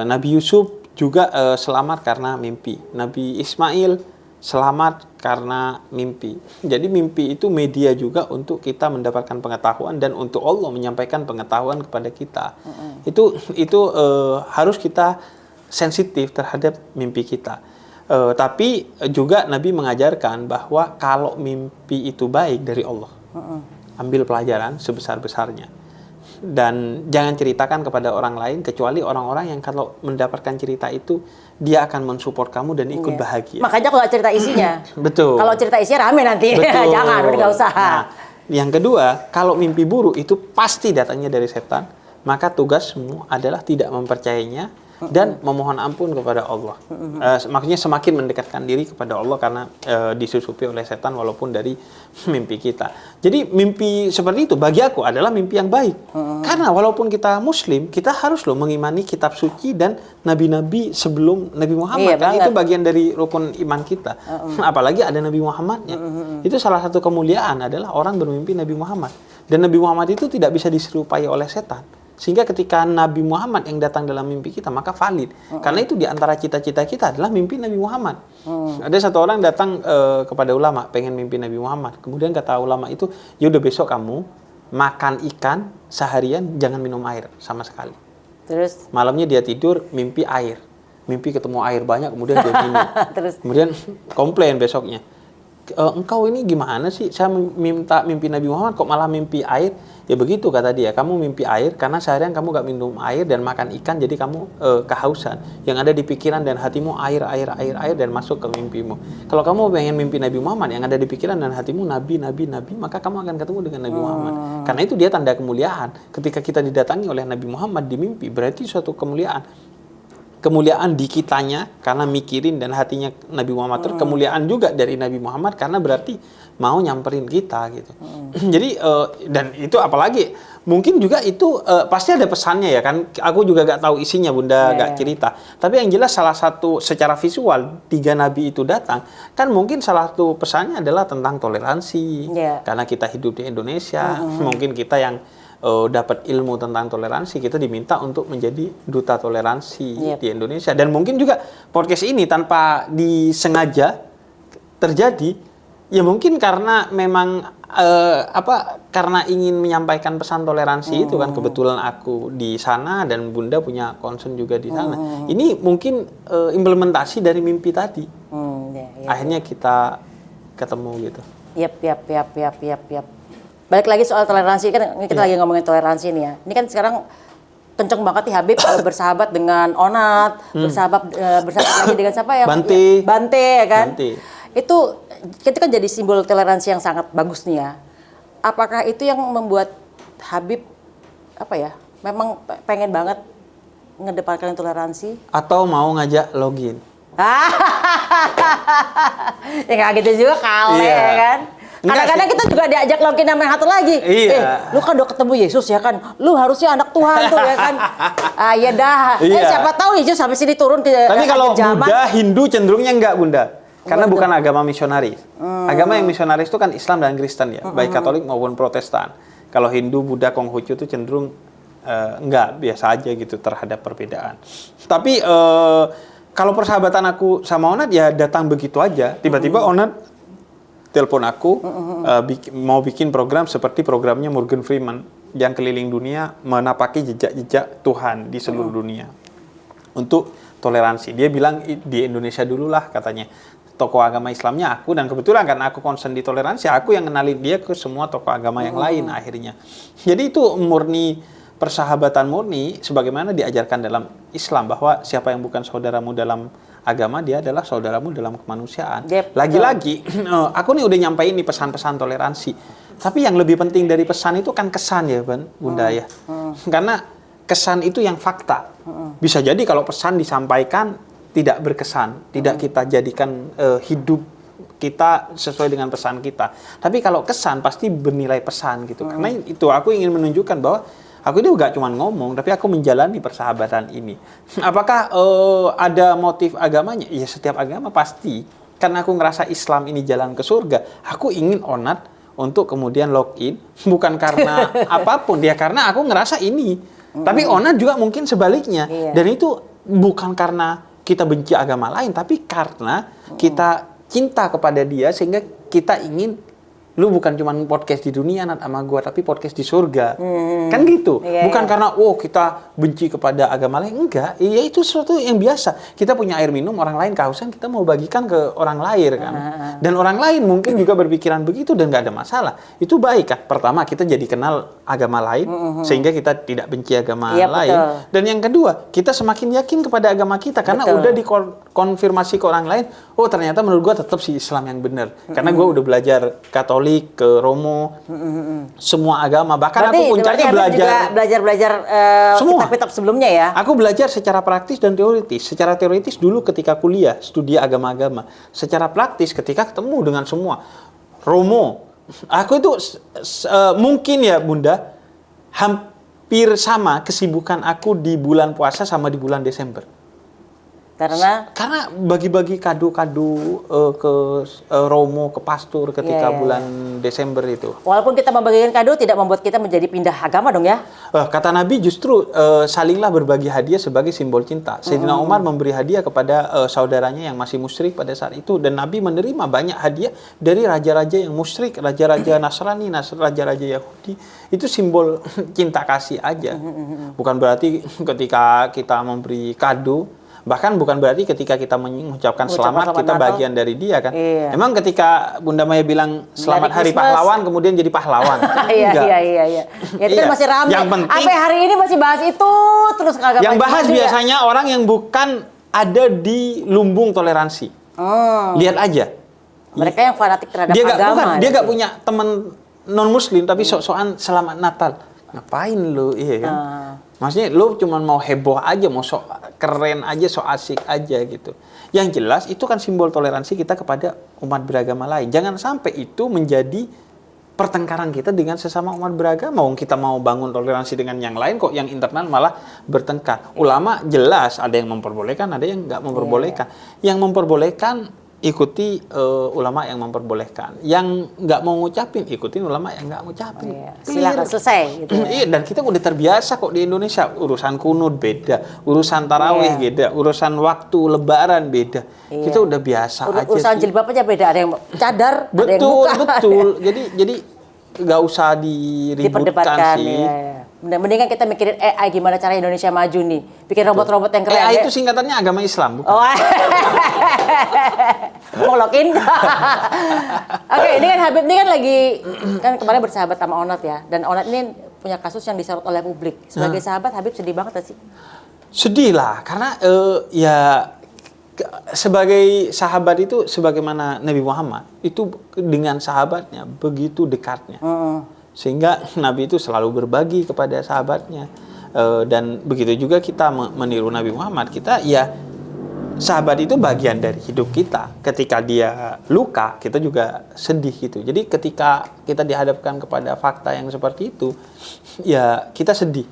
Speaker 2: Nabi Yusuf juga selamat karena mimpi. Nabi Ismail selamat karena mimpi. Jadi mimpi itu media juga untuk kita mendapatkan pengetahuan dan untuk Allah menyampaikan pengetahuan kepada kita. Itu harus kita sensitif terhadap mimpi kita. Tapi juga Nabi mengajarkan bahwa kalau mimpi itu baik dari Allah, ambil pelajaran sebesar-besarnya. Dan jangan ceritakan kepada orang lain kecuali orang-orang yang kalau mendapatkan cerita itu dia akan mensupport kamu dan ikut bahagia.
Speaker 1: Makanya aku gak cerita isinya.
Speaker 2: Betul.
Speaker 1: Kalau cerita isinya rame nanti.
Speaker 2: Betul.
Speaker 1: Jangan, udah gak usah.
Speaker 2: Nah, yang kedua, kalau mimpi buruk itu pasti datangnya dari setan, maka tugasmu adalah tidak mempercayainya dan memohon ampun kepada Allah. Maksudnya semakin mendekatkan diri kepada Allah karena disusupi oleh setan walaupun dari mimpi kita. Jadi mimpi seperti itu bagi aku adalah mimpi yang baik. Karena walaupun kita Muslim, kita harus loh mengimani kitab suci dan nabi-nabi sebelum Nabi Muhammad. Kan itu bagian dari rukun iman kita. Apalagi ada Nabi Muhammadnya. Itu salah satu kemuliaan adalah orang bermimpi Nabi Muhammad. Dan Nabi Muhammad itu tidak bisa diserupai oleh setan. Sehingga ketika Nabi Muhammad yang datang dalam mimpi kita, maka valid. Karena itu diantara cita-cita kita adalah mimpi Nabi Muhammad. Ada satu orang datang kepada ulama, pengen mimpi Nabi Muhammad. Kemudian kata ulama itu, yaudah besok kamu makan ikan seharian, jangan minum air sama sekali.
Speaker 1: Terus?
Speaker 2: Malamnya dia tidur, mimpi air. Mimpi ketemu air banyak, kemudian dia minum.
Speaker 1: Terus?
Speaker 2: Kemudian komplain besoknya. Engkau ini gimana sih? Saya minta mimpi Nabi Muhammad kok malah mimpi air? Ya begitu kata dia. Kamu mimpi air karena seharian kamu gak minum air dan makan ikan, jadi kamu kehausan. Yang ada di pikiran dan hatimu air dan masuk ke mimpimu. Kalau kamu pengen mimpi Nabi Muhammad, yang ada di pikiran dan hatimu nabi, maka kamu akan ketemu dengan Nabi Muhammad. Karena itu dia tanda kemuliaan. Ketika kita didatangi oleh Nabi Muhammad di mimpi, berarti suatu kemuliaan. Kemuliaan di kitanya karena mikirin dan hatinya Nabi Muhammad. Terus kemuliaan juga dari Nabi Muhammad karena berarti mau nyamperin kita gitu. Jadi dan itu apalagi mungkin juga itu pasti ada pesannya ya kan. Aku juga gak tahu isinya Bunda, gak cerita. Tapi yang jelas salah satu secara visual 3 nabi itu datang kan mungkin salah satu pesannya adalah tentang toleransi. Karena kita hidup di Indonesia, mungkin kita yang dapat ilmu tentang toleransi, kita diminta untuk menjadi duta toleransi di Indonesia. Dan mungkin juga podcast ini tanpa disengaja terjadi, ya mungkin karena memang karena ingin menyampaikan pesan toleransi itu kan, kebetulan aku di sana dan Bunda punya concern juga di sana. Ini mungkin implementasi dari mimpi tadi. Akhirnya kita ketemu gitu.
Speaker 1: Yap. Balik lagi soal toleransi, kan kita lagi ngomongin toleransi nih ya. Ini kan sekarang kenceng banget nih Habib bersahabat dengan Onat, bersahabat lagi dengan siapa ya? Bante ya kan? Bante. Itu kan jadi simbol toleransi yang sangat bagus nih ya. Apakah itu yang membuat Habib memang pengen banget ngedepankan toleransi?
Speaker 2: Atau mau ngajak login?
Speaker 1: Ya nggak gitu juga kali
Speaker 2: Iya.
Speaker 1: ya kan.
Speaker 2: Enggak
Speaker 1: Kadang-kadang
Speaker 2: sih.
Speaker 1: kita juga diajak login sama yang satu lagi.
Speaker 2: Iya.
Speaker 1: Lu kan udah ketemu Yesus ya kan. Lu harusnya anak Tuhan tuh ya kan. Ah ya dah.
Speaker 2: Iya.
Speaker 1: Siapa tahu Yesus sampai sini turun ke
Speaker 2: Tapi kalau
Speaker 1: akhir zaman.
Speaker 2: Buddha, Hindu cenderungnya enggak, Bunda. Karena
Speaker 1: Betul.
Speaker 2: bukan agama misionaris. Agama yang misionaris itu kan Islam dan Kristen ya, baik Katolik maupun Protestan. Kalau Hindu, Buddha, Konghucu itu cenderung enggak, biasa aja gitu terhadap perbedaan. Tapi kalau persahabatan aku sama Onat ya datang begitu aja. Tiba-tiba Onat telepon aku mau bikin program seperti programnya Morgan Freeman yang keliling dunia menapaki jejak-jejak Tuhan di seluruh dunia untuk toleransi. Dia bilang di Indonesia dulu lah katanya tokoh agama Islamnya aku, dan kebetulan karena aku concern di toleransi, aku yang kenalin dia ke semua tokoh agama yang lain akhirnya. Jadi itu murni persahabatan murni sebagaimana diajarkan dalam Islam, bahwa siapa yang bukan saudaramu dalam agama, dia adalah saudaramu dalam kemanusiaan.
Speaker 1: Yep,
Speaker 2: Lagi-lagi aku nih udah nyampein nih pesan-pesan toleransi. Tapi yang lebih penting dari pesan itu kan kesan ya, Bunda ya. Karena kesan itu yang fakta. Bisa jadi kalau pesan disampaikan tidak berkesan, tidak kita jadikan hidup kita sesuai dengan pesan kita. Tapi kalau kesan pasti bernilai pesan gitu. Karena itu aku ingin menunjukkan bahwa aku ini gak cuma ngomong, tapi aku menjalani persahabatan ini. Apakah ada motif agamanya? Ya setiap agama pasti. Karena aku ngerasa Islam ini jalan ke surga, aku ingin Onat untuk kemudian login. Bukan karena apapun, ya karena aku ngerasa ini. Tapi Onat juga mungkin sebaliknya.
Speaker 1: Iya.
Speaker 2: Dan itu bukan karena kita benci agama lain, tapi karena kita cinta kepada dia, sehingga kita ingin lu bukan cuma podcast di dunia Nat sama gua, tapi podcast di surga. Kan gitu.
Speaker 1: Iya,
Speaker 2: Bukan
Speaker 1: iya.
Speaker 2: karena kita benci kepada agama lain, enggak. Ya itu sesuatu yang biasa. Kita punya air minum, orang lain kehausan, kita mau bagikan ke orang lain kan. Dan orang lain mungkin juga berpikiran begitu dan nggak ada masalah. Itu baik kan. Pertama, kita jadi kenal agama lain sehingga kita tidak benci agama
Speaker 1: Iya,
Speaker 2: lain.
Speaker 1: betul.
Speaker 2: Dan yang kedua, kita semakin yakin kepada agama kita karena
Speaker 1: Betul.
Speaker 2: udah dikonfirmasi ke orang lain. Oh, ternyata menurut gua tetap si Islam yang benar. Karena gua udah belajar Katolik, ke Romo, semua agama. Bahkan aku puncaknya
Speaker 1: berarti Habib juga belajar
Speaker 2: Semua.
Speaker 1: kitab-kitab sebelumnya ya.
Speaker 2: Aku belajar secara praktis dan teoritis. Secara teoritis dulu ketika kuliah, studi agama-agama. Secara praktis ketika ketemu dengan semua. Romo. Aku itu mungkin ya Bunda, hampir sama kesibukan aku di bulan puasa sama di bulan Desember. Karena bagi-bagi kado-kado ke Romo, ke pastor ketika
Speaker 1: Iya, iya,
Speaker 2: bulan Desember itu.
Speaker 1: Walaupun kita membagikan kado tidak membuat kita menjadi pindah agama dong ya.
Speaker 2: Kata Nabi justru salinglah berbagi hadiah sebagai simbol cinta. Sayyidina Umar memberi hadiah kepada saudaranya yang masih musyrik pada saat itu, dan Nabi menerima banyak hadiah dari raja-raja yang musyrik, raja-raja Nasrani, raja-raja Yahudi. Itu simbol cinta kasih aja. Bukan berarti ketika kita memberi kado, bahkan bukan berarti ketika kita mengucapkan selamat kita
Speaker 1: Natal,
Speaker 2: bagian dari dia kan.
Speaker 1: Iya.
Speaker 2: Emang ketika Bunda Maya bilang selamat
Speaker 1: Merry
Speaker 2: Hari
Speaker 1: Christmas.
Speaker 2: Pahlawan kemudian jadi pahlawan?
Speaker 1: Iya.
Speaker 2: Enggak.
Speaker 1: Ya itu kan
Speaker 2: Iya.
Speaker 1: masih ramai.
Speaker 2: Yang penting-
Speaker 1: Sampai hari ini masih bahas itu terus kagak
Speaker 2: Yang bahas
Speaker 1: maju-maju ya.
Speaker 2: biasanya orang yang bukan ada di lumbung toleransi. Lihat aja.
Speaker 1: Mereka yang fanatik terhadap
Speaker 2: Dia
Speaker 1: agama.
Speaker 2: dia nggak punya teman non Muslim tapi sok-sokan selamat Natal. Ngapain lu? Iya kan? Maksudnya lu cuma mau heboh aja, mau sok keren aja, sok asik aja gitu. Yang jelas itu kan simbol toleransi kita kepada umat beragama lain. Jangan sampai itu menjadi pertengkaran kita dengan sesama umat beragama. Kita mau bangun toleransi dengan yang lain, kok yang internal malah bertengkar. Ulama jelas ada yang memperbolehkan, ada yang nggak memperbolehkan. Yang memperbolehkan ikuti ulama yang memperbolehkan. Yang nggak mau ngucapin, ikutin ulama yang nggak ngucapin.
Speaker 1: Silakan selesai gitu.
Speaker 2: Iya, dan kita udah terbiasa kok di Indonesia. Urusan kunut beda, urusan tarawih beda, urusan waktu lebaran beda. Kita udah biasa aja
Speaker 1: Urusan
Speaker 2: sih.
Speaker 1: jilbab aja beda, ada yang cadar, ada yang
Speaker 2: Betul,
Speaker 1: buka.
Speaker 2: betul. Jadi nggak usah diributkan
Speaker 1: Diperdebatkan.
Speaker 2: sih.
Speaker 1: Ya. Mendingan kita mikirin AI gimana cara Indonesia maju nih. Bikin robot-robot yang keren.
Speaker 2: AI
Speaker 1: ya.
Speaker 2: itu singkatannya agama Islam, bukan?
Speaker 1: Oh. Mau login? Oke, ini kan Habib ini kan lagi kan kemarin bersahabat sama Onat ya. Dan Onat ini punya kasus yang disorot oleh publik. Sebagai sahabat Habib sedih banget gak sih?
Speaker 2: Sedih lah, karena sebagai sahabat itu sebagaimana Nabi Muhammad itu dengan sahabatnya begitu dekatnya. Sehingga Nabi itu selalu berbagi kepada sahabatnya. Dan begitu juga kita meniru Nabi Muhammad. Kita ya sahabat itu bagian dari hidup kita. Ketika dia luka, kita juga sedih gitu. Jadi ketika kita dihadapkan kepada fakta yang seperti itu, ya kita sedih.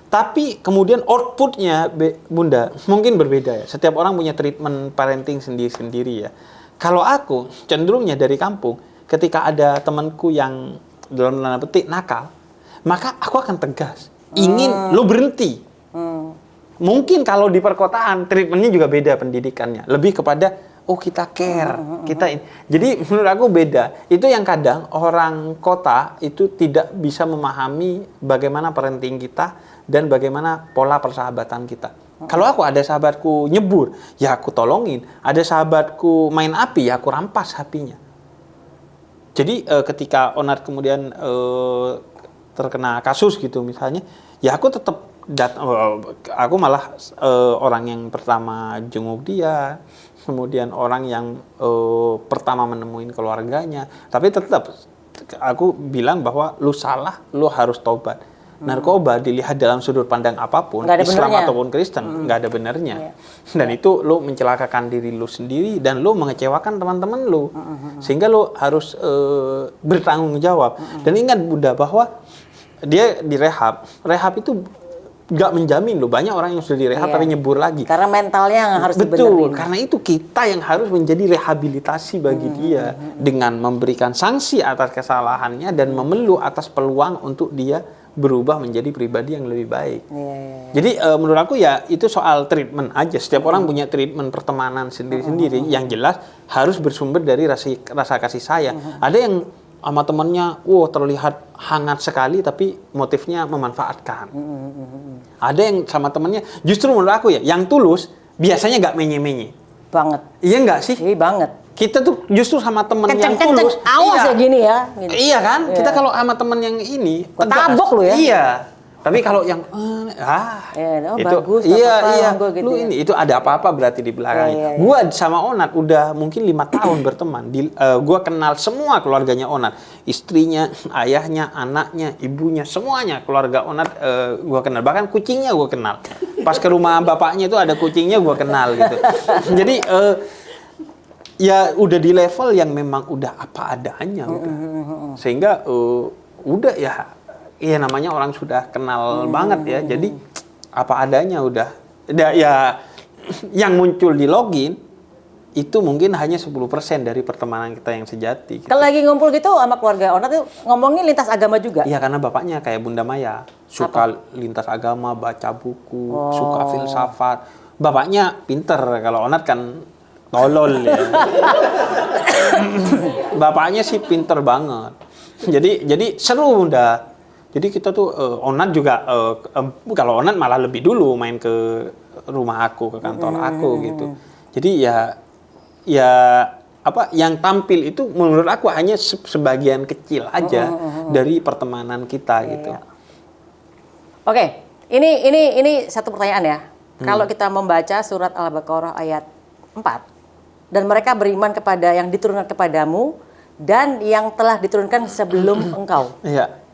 Speaker 2: Tapi kemudian outputnya, Bunda, mungkin berbeda ya. Setiap orang punya treatment parenting sendiri-sendiri ya. Kalau aku cenderungnya dari kampung, ketika ada temanku yang dalam tanda petik nakal, maka aku akan tegas. Ingin lo berhenti. Mungkin kalau di perkotaan treatmentnya juga beda pendidikannya, lebih kepada kita care, jadi menurut aku beda. Itu yang kadang orang kota itu tidak bisa memahami bagaimana parenting kita dan bagaimana pola persahabatan kita. Kalau aku ada sahabatku nyebur, ya aku tolongin. Ada sahabatku main api, ya aku rampas apinya. Jadi ketika Onat kemudian terkena kasus gitu misalnya, ya aku tetap aku malah orang yang pertama jenguk dia, kemudian orang yang pertama menemuin keluarganya. Tapi tetap aku bilang bahwa lu salah, lu harus tobat. Narkoba dilihat dalam sudut pandang apapun, Islam ataupun Kristen, nggak ada benernya. Dan itu lu mencelakakan diri lu sendiri dan lu mengecewakan teman-teman lu. Sehingga lu harus bertanggung jawab. Dan ingat Bunda bahwa dia direhab. Rehab itu nggak menjamin loh, banyak orang yang sudah direhab tapi nyebur lagi.
Speaker 1: Karena mentalnya yang harus dibenerin.
Speaker 2: Betul, karena itu kita yang harus menjadi rehabilitasi bagi dia dengan memberikan sanksi atas kesalahannya dan memeluk atas peluang untuk dia berubah menjadi pribadi yang lebih baik. Jadi menurut aku ya itu soal treatment aja. Setiap orang punya treatment pertemanan sendiri-sendiri yang jelas harus bersumber dari rasa kasih sayang. Ada yang sama temennya, terlihat hangat sekali, tapi motifnya memanfaatkan. Ada yang sama temennya, justru menurut aku ya, yang tulus biasanya nggak menye-menye. Banget. Iya nggak sih?
Speaker 1: Iya banget.
Speaker 2: Kita tuh justru sama temen yang tulus.
Speaker 1: Awas ya gini ya. Gitu.
Speaker 2: Iya kan? Iya. Kita kalau sama temen yang ini,
Speaker 1: tabok lu ya.
Speaker 2: Iya. Tapi kalau yang itu
Speaker 1: bagus,
Speaker 2: iya
Speaker 1: gitu
Speaker 2: lu ini itu ada apa-apa berarti di belakangnya. Gua sama Onat udah mungkin 5 tahun berteman. Gua kenal semua keluarganya Onat, istrinya, ayahnya, anaknya, ibunya, semuanya keluarga Onat gua kenal. Bahkan kucingnya gua kenal. Pas ke rumah bapaknya itu ada kucingnya gua kenal gitu. Jadi ya udah di level yang memang udah apa adanya udah. Sehingga udah ya iya namanya orang sudah kenal banget ya, jadi apa adanya udah. Ya yang muncul di login itu mungkin hanya 10% dari pertemanan kita yang sejati. Gitu.
Speaker 1: Kalau lagi ngumpul gitu sama keluarga Onat tuh ngomongin lintas agama juga?
Speaker 2: Iya karena bapaknya kayak Bunda Maya, suka lintas agama, baca buku, suka filsafat. Bapaknya pinter, kalau Onat kan tolol ya. Bapaknya sih pinter banget. Jadi seru Bunda. Jadi kita tuh Onat juga kalau Onat malah lebih dulu main ke rumah aku, ke kantor aku gitu. Jadi ya apa yang tampil itu menurut aku hanya sebagian kecil aja dari pertemanan kita gitu.
Speaker 1: Oke, ini satu pertanyaan ya. Kalau kita membaca surat Al-Baqarah ayat 4 dan mereka beriman kepada yang diturunkan kepadamu dan yang telah diturunkan sebelum engkau.
Speaker 2: Iya.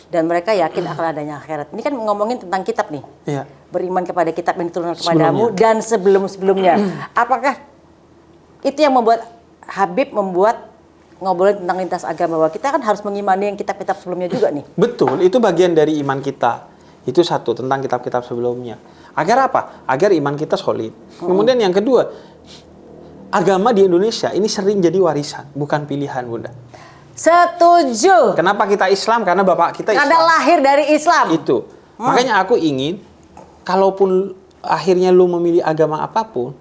Speaker 1: Dan mereka yakin akan adanya akhirat. Ini kan ngomongin tentang kitab nih.
Speaker 2: Iya.
Speaker 1: Beriman kepada kitab yang diturunkan kepadamu dan sebelum-sebelumnya. Apakah itu yang membuat Habib ngobrolin tentang lintas agama, bahwa kita kan harus mengimani yang kitab-kitab sebelumnya juga nih?
Speaker 2: Betul, itu bagian dari iman kita. Itu satu, tentang kitab-kitab sebelumnya. Agar apa? Agar iman kita solid. Kemudian yang kedua, agama di Indonesia ini sering jadi warisan, bukan pilihan, Bunda.
Speaker 1: Setuju.
Speaker 2: Kenapa kita Islam? Karena bapak kita Islam.
Speaker 1: Karena lahir dari Islam.
Speaker 2: Itu. Makanya aku ingin, kalaupun akhirnya lu memilih agama apapun,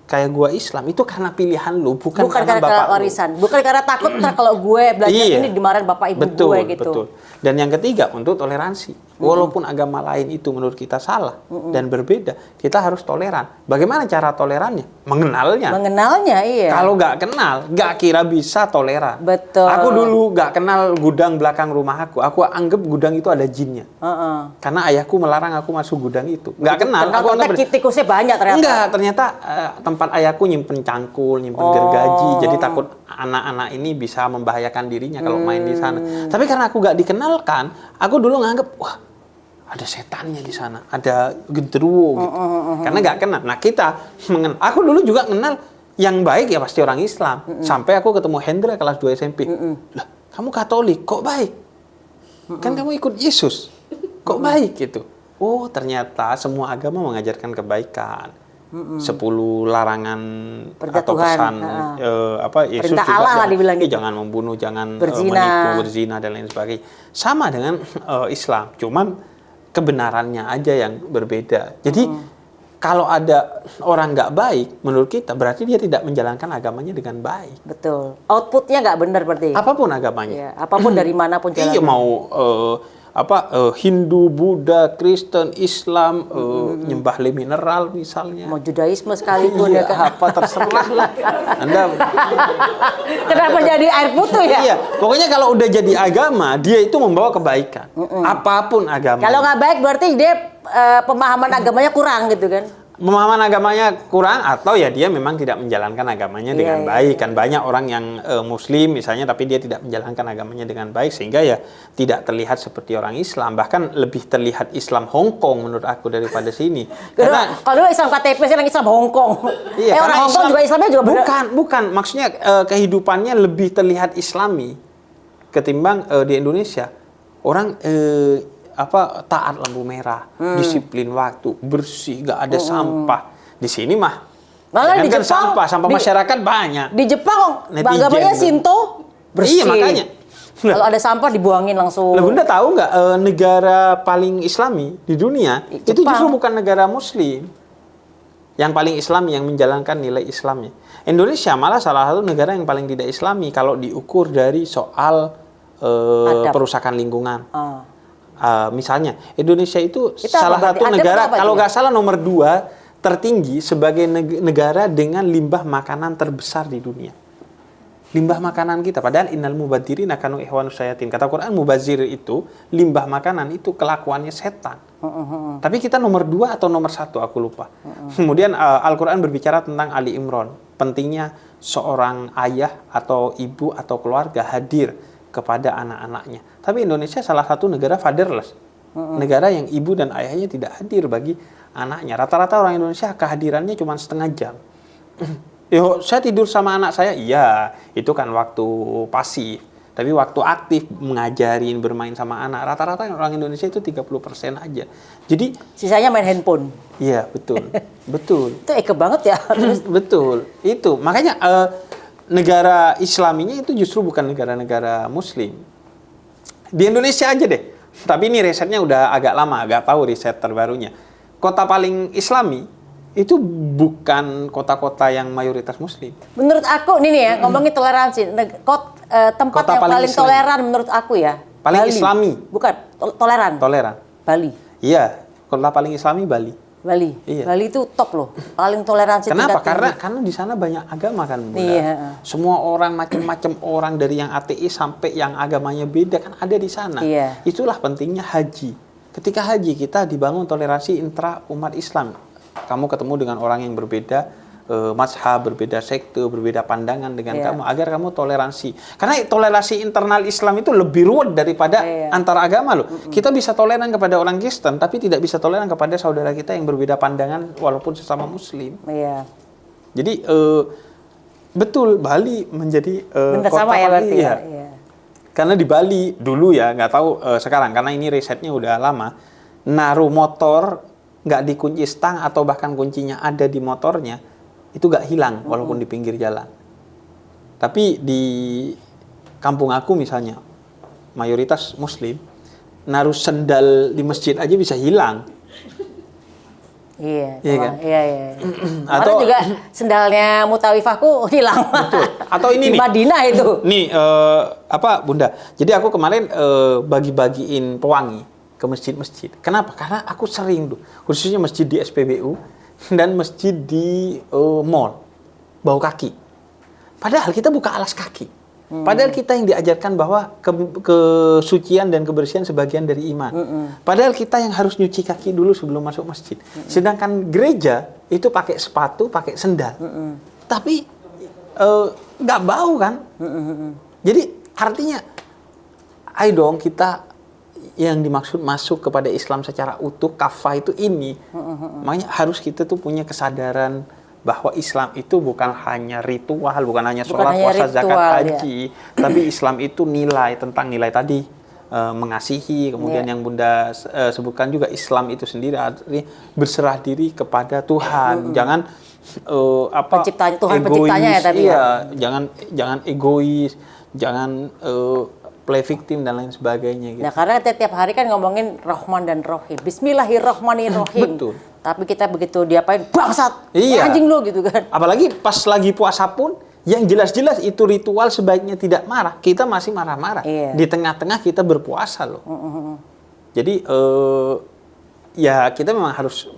Speaker 2: kayak gua Islam, itu karena pilihan lu, bukan karena bapak
Speaker 1: warisan. Bukan karena takut kalau gue belajar ini dimarahin bapak ibu gue gitu.
Speaker 2: Betul. Dan yang ketiga, untuk toleransi. Walaupun agama lain itu menurut kita salah dan berbeda, kita harus toleran. Bagaimana cara tolerannya? Mengenalnya.
Speaker 1: Mengenalnya, iya.
Speaker 2: Kalau nggak kenal, nggak kira bisa toleran.
Speaker 1: Betul.
Speaker 2: Aku dulu nggak kenal gudang belakang rumah aku. Aku anggap gudang itu ada jinnya. Karena ayahku melarang aku masuk gudang itu. Nggak kenal. Aku anggap
Speaker 1: tikusnya banyak ternyata.
Speaker 2: Enggak, ternyata tempat ayahku nyimpen cangkul, nyimpen gergaji. Jadi takut anak-anak ini bisa membahayakan dirinya kalau main di sana. Tapi karena aku nggak dikenalkan, aku dulu nganggep, wah, ada setannya di sana, ada genderuwo gitu. Karena nggak kenal. Nah kita aku dulu juga kenal yang baik ya pasti orang Islam. Sampai aku ketemu Hendra kelas 2 SMP. Lah, kamu Katolik kok baik? Kan kamu ikut Yesus. Kok baik gitu? Oh, ternyata semua agama mengajarkan kebaikan. 10 larangan atau pesan Yesus
Speaker 1: perintah
Speaker 2: juga
Speaker 1: Allah lah dibilang gitu.
Speaker 2: jangan membunuh, jangan
Speaker 1: Berzina.
Speaker 2: menipu, berzina dan lain sebagainya. Sama dengan Islam, cuman kebenarannya aja yang berbeda. Jadi kalau ada orang nggak baik, menurut kita berarti dia tidak menjalankan agamanya dengan baik.
Speaker 1: Betul. Outputnya nggak benar berarti.
Speaker 2: Apapun agamanya.
Speaker 1: Iya, apapun dari manapun jalannya.
Speaker 2: Iya mau Hindu, Buddha, Kristen, Islam, nyembah le mineral misalnya.
Speaker 1: Mau Judaisme sekalipun
Speaker 2: Iya,
Speaker 1: ya kan.
Speaker 2: apa terserah lah. Anda
Speaker 1: Kenapa jadi air putih ya?
Speaker 2: Iya, pokoknya kalau udah jadi agama, dia itu membawa kebaikan. Apapun agama.
Speaker 1: Kalau nggak baik berarti dia pemahaman agamanya kurang gitu kan.
Speaker 2: Pemahaman agamanya kurang atau ya dia memang tidak menjalankan agamanya dengan baik. Kan banyak orang yang muslim misalnya tapi dia tidak menjalankan agamanya dengan baik sehingga ya tidak terlihat seperti orang Islam, bahkan lebih terlihat Islam Hong Kong menurut aku daripada sini. Karena
Speaker 1: kalau Islam KTP sekarang Islam Hong Kong.
Speaker 2: iya,
Speaker 1: orang Hong Kong juga Islamnya juga benar.
Speaker 2: bukan maksudnya kehidupannya lebih terlihat Islami ketimbang di Indonesia. Orang taat lampu merah, disiplin waktu, bersih, nggak ada sampah. Di sini mah
Speaker 1: malah di Jepang
Speaker 2: sampah masyarakat banyak.
Speaker 1: Di Jepang
Speaker 2: Netizen
Speaker 1: agamanya
Speaker 2: tuh.
Speaker 1: Shinto bersih.
Speaker 2: Iya makanya.
Speaker 1: Kalau ada sampah dibuangin langsung.
Speaker 2: Lah Bunda tahu nggak negara paling Islami di dunia itu
Speaker 1: Jepang.
Speaker 2: justru bukan negara Muslim. Yang paling Islami yang menjalankan nilai Islamnya. Indonesia malah salah satu negara yang paling tidak Islami kalau diukur dari soal perusakan lingkungan. Misalnya Indonesia itu salah satu negara kalau nggak salah nomor 2 tertinggi sebagai negara dengan limbah makanan terbesar di dunia. Limbah makanan kita, padahal innal mubadzirina kanu ikhwanus syayatin. Kata Quran mubazir itu limbah makanan itu kelakuannya setan. Tapi kita nomor 2 atau nomor 1 aku lupa. Kemudian Al-Quran berbicara tentang Ali Imran, pentingnya seorang ayah atau ibu atau keluarga hadir kepada anak-anaknya. Tapi Indonesia salah satu negara fatherless. Negara yang ibu dan ayahnya tidak hadir bagi anaknya. Rata-rata orang Indonesia kehadirannya cuma setengah jam. Yo, saya tidur sama anak saya, iya, itu kan waktu pasif. Tapi waktu aktif mengajarin, bermain sama anak, rata-rata orang Indonesia itu 30% aja. Jadi
Speaker 1: sisanya main handphone.
Speaker 2: Iya, betul. Betul.
Speaker 1: Itu banget ya.
Speaker 2: Betul. Itu. Makanya negara Islaminya itu justru bukan negara-negara Muslim. Di Indonesia aja deh. Tapi ini risetnya udah agak lama, agak tahu riset terbarunya. Kota paling Islami itu bukan kota-kota yang mayoritas Muslim.
Speaker 1: Menurut aku nih ya, ngomongin toleransi. Tempat
Speaker 2: Kota
Speaker 1: yang paling
Speaker 2: Islami.
Speaker 1: toleran menurut aku ya.
Speaker 2: Paling
Speaker 1: Bali.
Speaker 2: Islami.
Speaker 1: Bukan, toleran.
Speaker 2: Toleran.
Speaker 1: Bali.
Speaker 2: Iya, kota paling Islami Bali.
Speaker 1: Bali.
Speaker 2: Iya.
Speaker 1: Bali itu top loh. Paling toleransi
Speaker 2: Kenapa?
Speaker 1: tingkat
Speaker 2: Karena di sana banyak agama kan, Bunda.
Speaker 1: Iya.
Speaker 2: Semua orang macam-macam orang dari yang ateis sampai yang agamanya beda kan ada di sana.
Speaker 1: Iya.
Speaker 2: Itulah pentingnya haji. Ketika haji kita dibangun toleransi intra umat Islam. Kamu ketemu dengan orang yang berbeda mazhab, berbeda sekte, berbeda pandangan dengan kamu agar kamu toleransi. Karena toleransi internal Islam itu lebih ruwet daripada antar agama loh. Kita bisa toleran kepada orang Kristen tapi tidak bisa toleran kepada saudara kita yang berbeda pandangan walaupun sesama Muslim.
Speaker 1: Iya.
Speaker 2: Jadi betul Bali menjadi
Speaker 1: Benar
Speaker 2: kota
Speaker 1: sama ya
Speaker 2: paling
Speaker 1: berarti ya. Iya.
Speaker 2: Karena di Bali dulu ya nggak tahu sekarang karena ini risetnya udah lama naruh motor nggak dikunci stang atau bahkan kuncinya ada di motornya itu nggak hilang walaupun di pinggir jalan. Tapi di kampung aku misalnya mayoritas Muslim naruh sendal di masjid aja bisa hilang.
Speaker 1: Iya,
Speaker 2: Iya kan?
Speaker 1: Iya.
Speaker 2: Atau
Speaker 1: juga sendalnya Mutawifahku hilang.
Speaker 2: Betul. Atau ini
Speaker 1: di
Speaker 2: nih.
Speaker 1: Madinah itu.
Speaker 2: Nih Bunda. Jadi aku kemarin bagi-bagiin pewangi ke masjid-masjid. Kenapa? Karena aku sering tuh, khususnya masjid di SPBU dan masjid di mall bau kaki. Padahal kita buka alas kaki. Padahal kita yang diajarkan bahwa kesucian dan kebersihan sebagian dari iman. Padahal kita yang harus nyuci kaki dulu sebelum masuk masjid. Sedangkan gereja itu pakai sepatu, pakai sendal. Tapi nggak bau kan? Jadi artinya, ayo dong kita yang dimaksud masuk kepada Islam secara utuh, kafah itu ini. Makanya harus kita tuh punya kesadaran bahwa Islam itu bukan hanya ritual, bukan hanya sholat, puasa, zakat, haji, tapi Islam itu nilai, tentang nilai tadi, mengasihi, kemudian yang Bunda sebutkan juga Islam itu sendiri artinya berserah diri kepada Tuhan. Jangan
Speaker 1: Penciptanya, Tuhan
Speaker 2: egois,
Speaker 1: penciptanya ya tapi
Speaker 2: iya, jangan egois, jangan play victim dan lain sebagainya gitu.
Speaker 1: Nah, karena tiap hari kan ngomongin Rahman dan Rahim. Bismillahirrahmanirrahim.
Speaker 2: Betul.
Speaker 1: Tapi kita begitu diapain, bangsat,
Speaker 2: Iya.
Speaker 1: anjing lu gitu kan.
Speaker 2: Apalagi pas lagi puasa pun, yang jelas-jelas itu ritual sebaiknya tidak marah. Kita masih marah-marah.
Speaker 1: Iya.
Speaker 2: Di tengah-tengah kita berpuasa loh. Jadi ya kita memang harus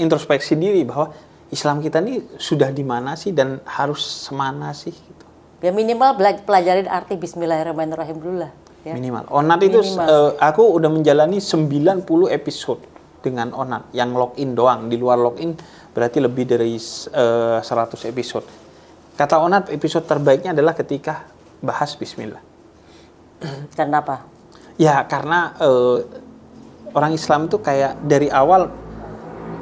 Speaker 2: introspeksi diri bahwa Islam kita ini sudah di mana sih dan harus semana sih gitu.
Speaker 1: Ya minimal pelajarin arti Bismillahirrahmanirrahim dulu lah. Ya.
Speaker 2: Minimal. Onat itu aku udah menjalani 90 episode dengan Onat. Yang login doang. Di luar login berarti lebih dari 100 episode. Kata Onat, episode terbaiknya adalah ketika bahas Bismillah.
Speaker 1: Kenapa?
Speaker 2: Ya karena orang Islam itu kayak dari awal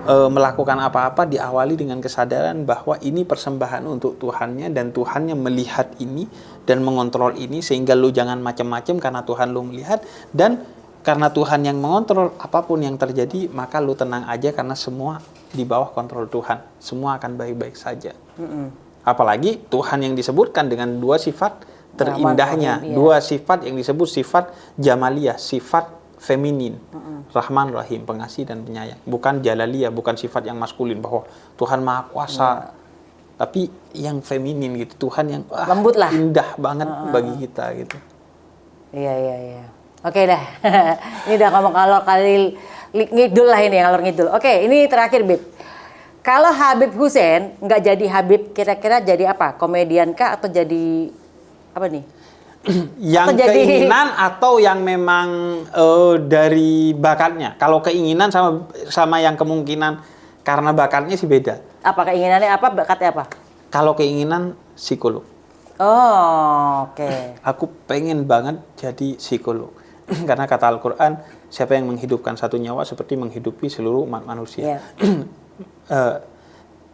Speaker 2: melakukan apa-apa diawali dengan kesadaran bahwa ini persembahan untuk Tuhannya dan Tuhannya melihat ini dan mengontrol ini sehingga lu jangan macam-macam karena Tuhan lu melihat dan karena Tuhan yang mengontrol apapun yang terjadi maka lu tenang aja karena semua di bawah kontrol Tuhan, semua akan baik-baik saja. Apalagi Tuhan yang disebutkan dengan dua sifat terindahnya, dua sifat yang disebut sifat jamaliyah, sifat feminin, Rahman Rahim, pengasih dan penyayang. Bukan jalaliyah, bukan sifat yang maskulin bahwa Tuhan Maha Kuasa. Tapi yang feminin gitu, Tuhan yang
Speaker 1: lembut lah,
Speaker 2: indah banget bagi kita gitu.
Speaker 1: Iya. Oke dah. Ini udah ngomong kalau kali ngidul lah ini, ngalor ngidul. Oke, ini terakhir Bib. Kalau Habib Hussein nggak jadi Habib, kira-kira jadi apa? Komedian kah atau jadi apa nih?
Speaker 2: Yang keinginan atau yang memang dari bakatnya. Kalau keinginan sama yang kemungkinan karena bakatnya sih beda.
Speaker 1: Apa keinginannya apa, bakatnya apa?
Speaker 2: Kalau keinginan psikolog.
Speaker 1: Oh, oke.
Speaker 2: Aku pengen banget jadi psikolog. Karena kata Al-Quran, siapa yang menghidupkan satu nyawa seperti menghidupi seluruh umat manusia.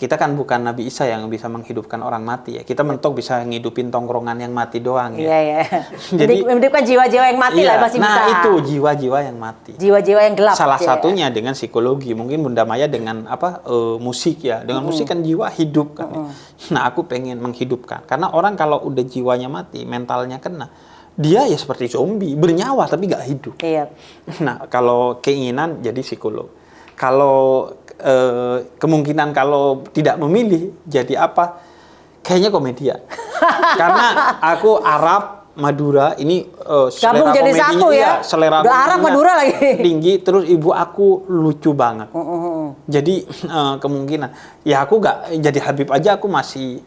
Speaker 2: Kita kan bukan Nabi Isa yang bisa menghidupkan orang mati ya. Kita mentok bisa ngidupin tongkrongan yang mati doang ya.
Speaker 1: Iya.
Speaker 2: Jadi
Speaker 1: menghidupkan jiwa-jiwa yang mati lah masih bisa.
Speaker 2: Nah itu jiwa-jiwa yang mati.
Speaker 1: Jiwa-jiwa yang gelap.
Speaker 2: Salah satunya dengan psikologi. Mungkin Bunda Maya dengan musik ya. Dengan musik kan jiwa hidup kan. Nah aku pengen menghidupkan. Karena orang kalau udah jiwanya mati, mentalnya kena. Dia ya seperti zombie, bernyawa tapi gak hidup.
Speaker 1: Iya.
Speaker 2: Nah kalau keinginan jadi psikolog. Kalau kemungkinan kalau tidak memilih jadi apa? Kayaknya komedian. Karena aku Arab, Madura, ini selera
Speaker 1: gabung jadi
Speaker 2: komedi,
Speaker 1: satu ya.
Speaker 2: Selera
Speaker 1: udah Arab Madura lagi.
Speaker 2: Tinggi, terus ibu aku lucu banget. Jadi kemungkinan ya aku gak jadi Habib aja aku masih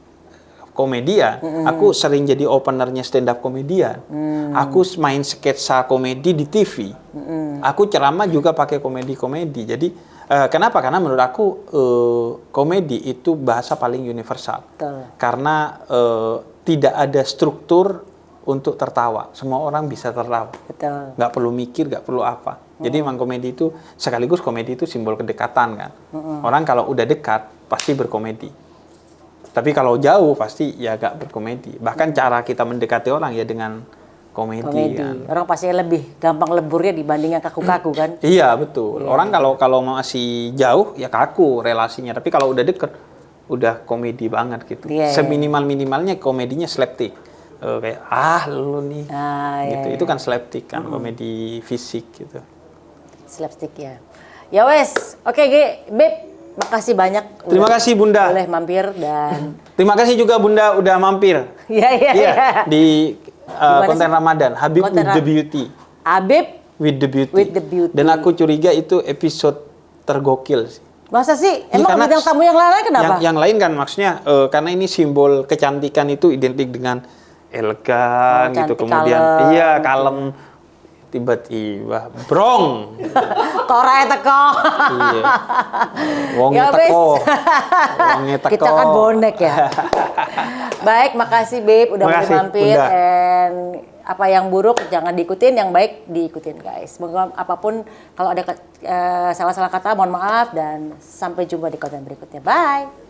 Speaker 2: komedian. Aku sering jadi openernya stand up komedian. Aku main sketsa komedi di TV. Aku ceramah juga pakai komedi-komedi. Jadi kenapa? Karena menurut aku komedi itu bahasa paling universal.
Speaker 1: Betul.
Speaker 2: Karena tidak ada struktur untuk tertawa. Semua orang bisa tertawa.
Speaker 1: Betul.
Speaker 2: Nggak perlu mikir, nggak perlu apa. Jadi emang komedi itu, sekaligus komedi itu simbol kedekatan kan. Orang kalau udah dekat, pasti berkomedi. Tapi kalau jauh, pasti ya nggak berkomedi. Bahkan cara kita mendekati orang ya dengan komedi. Kan.
Speaker 1: Orang pasti lebih gampang leburnya dibanding yang kaku-kaku kan.
Speaker 2: Iya betul. Orang kalau masih jauh ya kaku relasinya. Tapi kalau udah deket, udah komedi banget gitu. Seminimal-minimalnya komedinya slapstick. Kayak lu nih. Gitu. Itu kan slapstick kan, komedi fisik gitu.
Speaker 1: Slapstick ya. Ya wes, oke Beb. Makasih banyak.
Speaker 2: Terima kasih Bunda.
Speaker 1: Boleh mampir dan.
Speaker 2: Terima kasih juga Bunda udah mampir.
Speaker 1: Iya.
Speaker 2: Di konten Ramadan, Habib with the Beauty.
Speaker 1: Habib
Speaker 2: with the Beauty. Dan aku curiga itu episode tergokil sih.
Speaker 1: Masa sih? Emang bintang tamu yang lain kenapa?
Speaker 2: Yang lain kan maksudnya karena ini simbol kecantikan itu identik dengan elegan gitu, kemudian kalem. Tiba-tiba brong.
Speaker 1: Korae teko.
Speaker 2: Iya. Wonge teko. Wonge teko.
Speaker 1: Kita kan bonek ya. Baik, makasih Beb udah mampir. And Apa yang buruk jangan diikutin, yang baik diikutin guys. Semoga apapun kalau ada salah-salah kata mohon maaf dan sampai jumpa di konten berikutnya. Bye.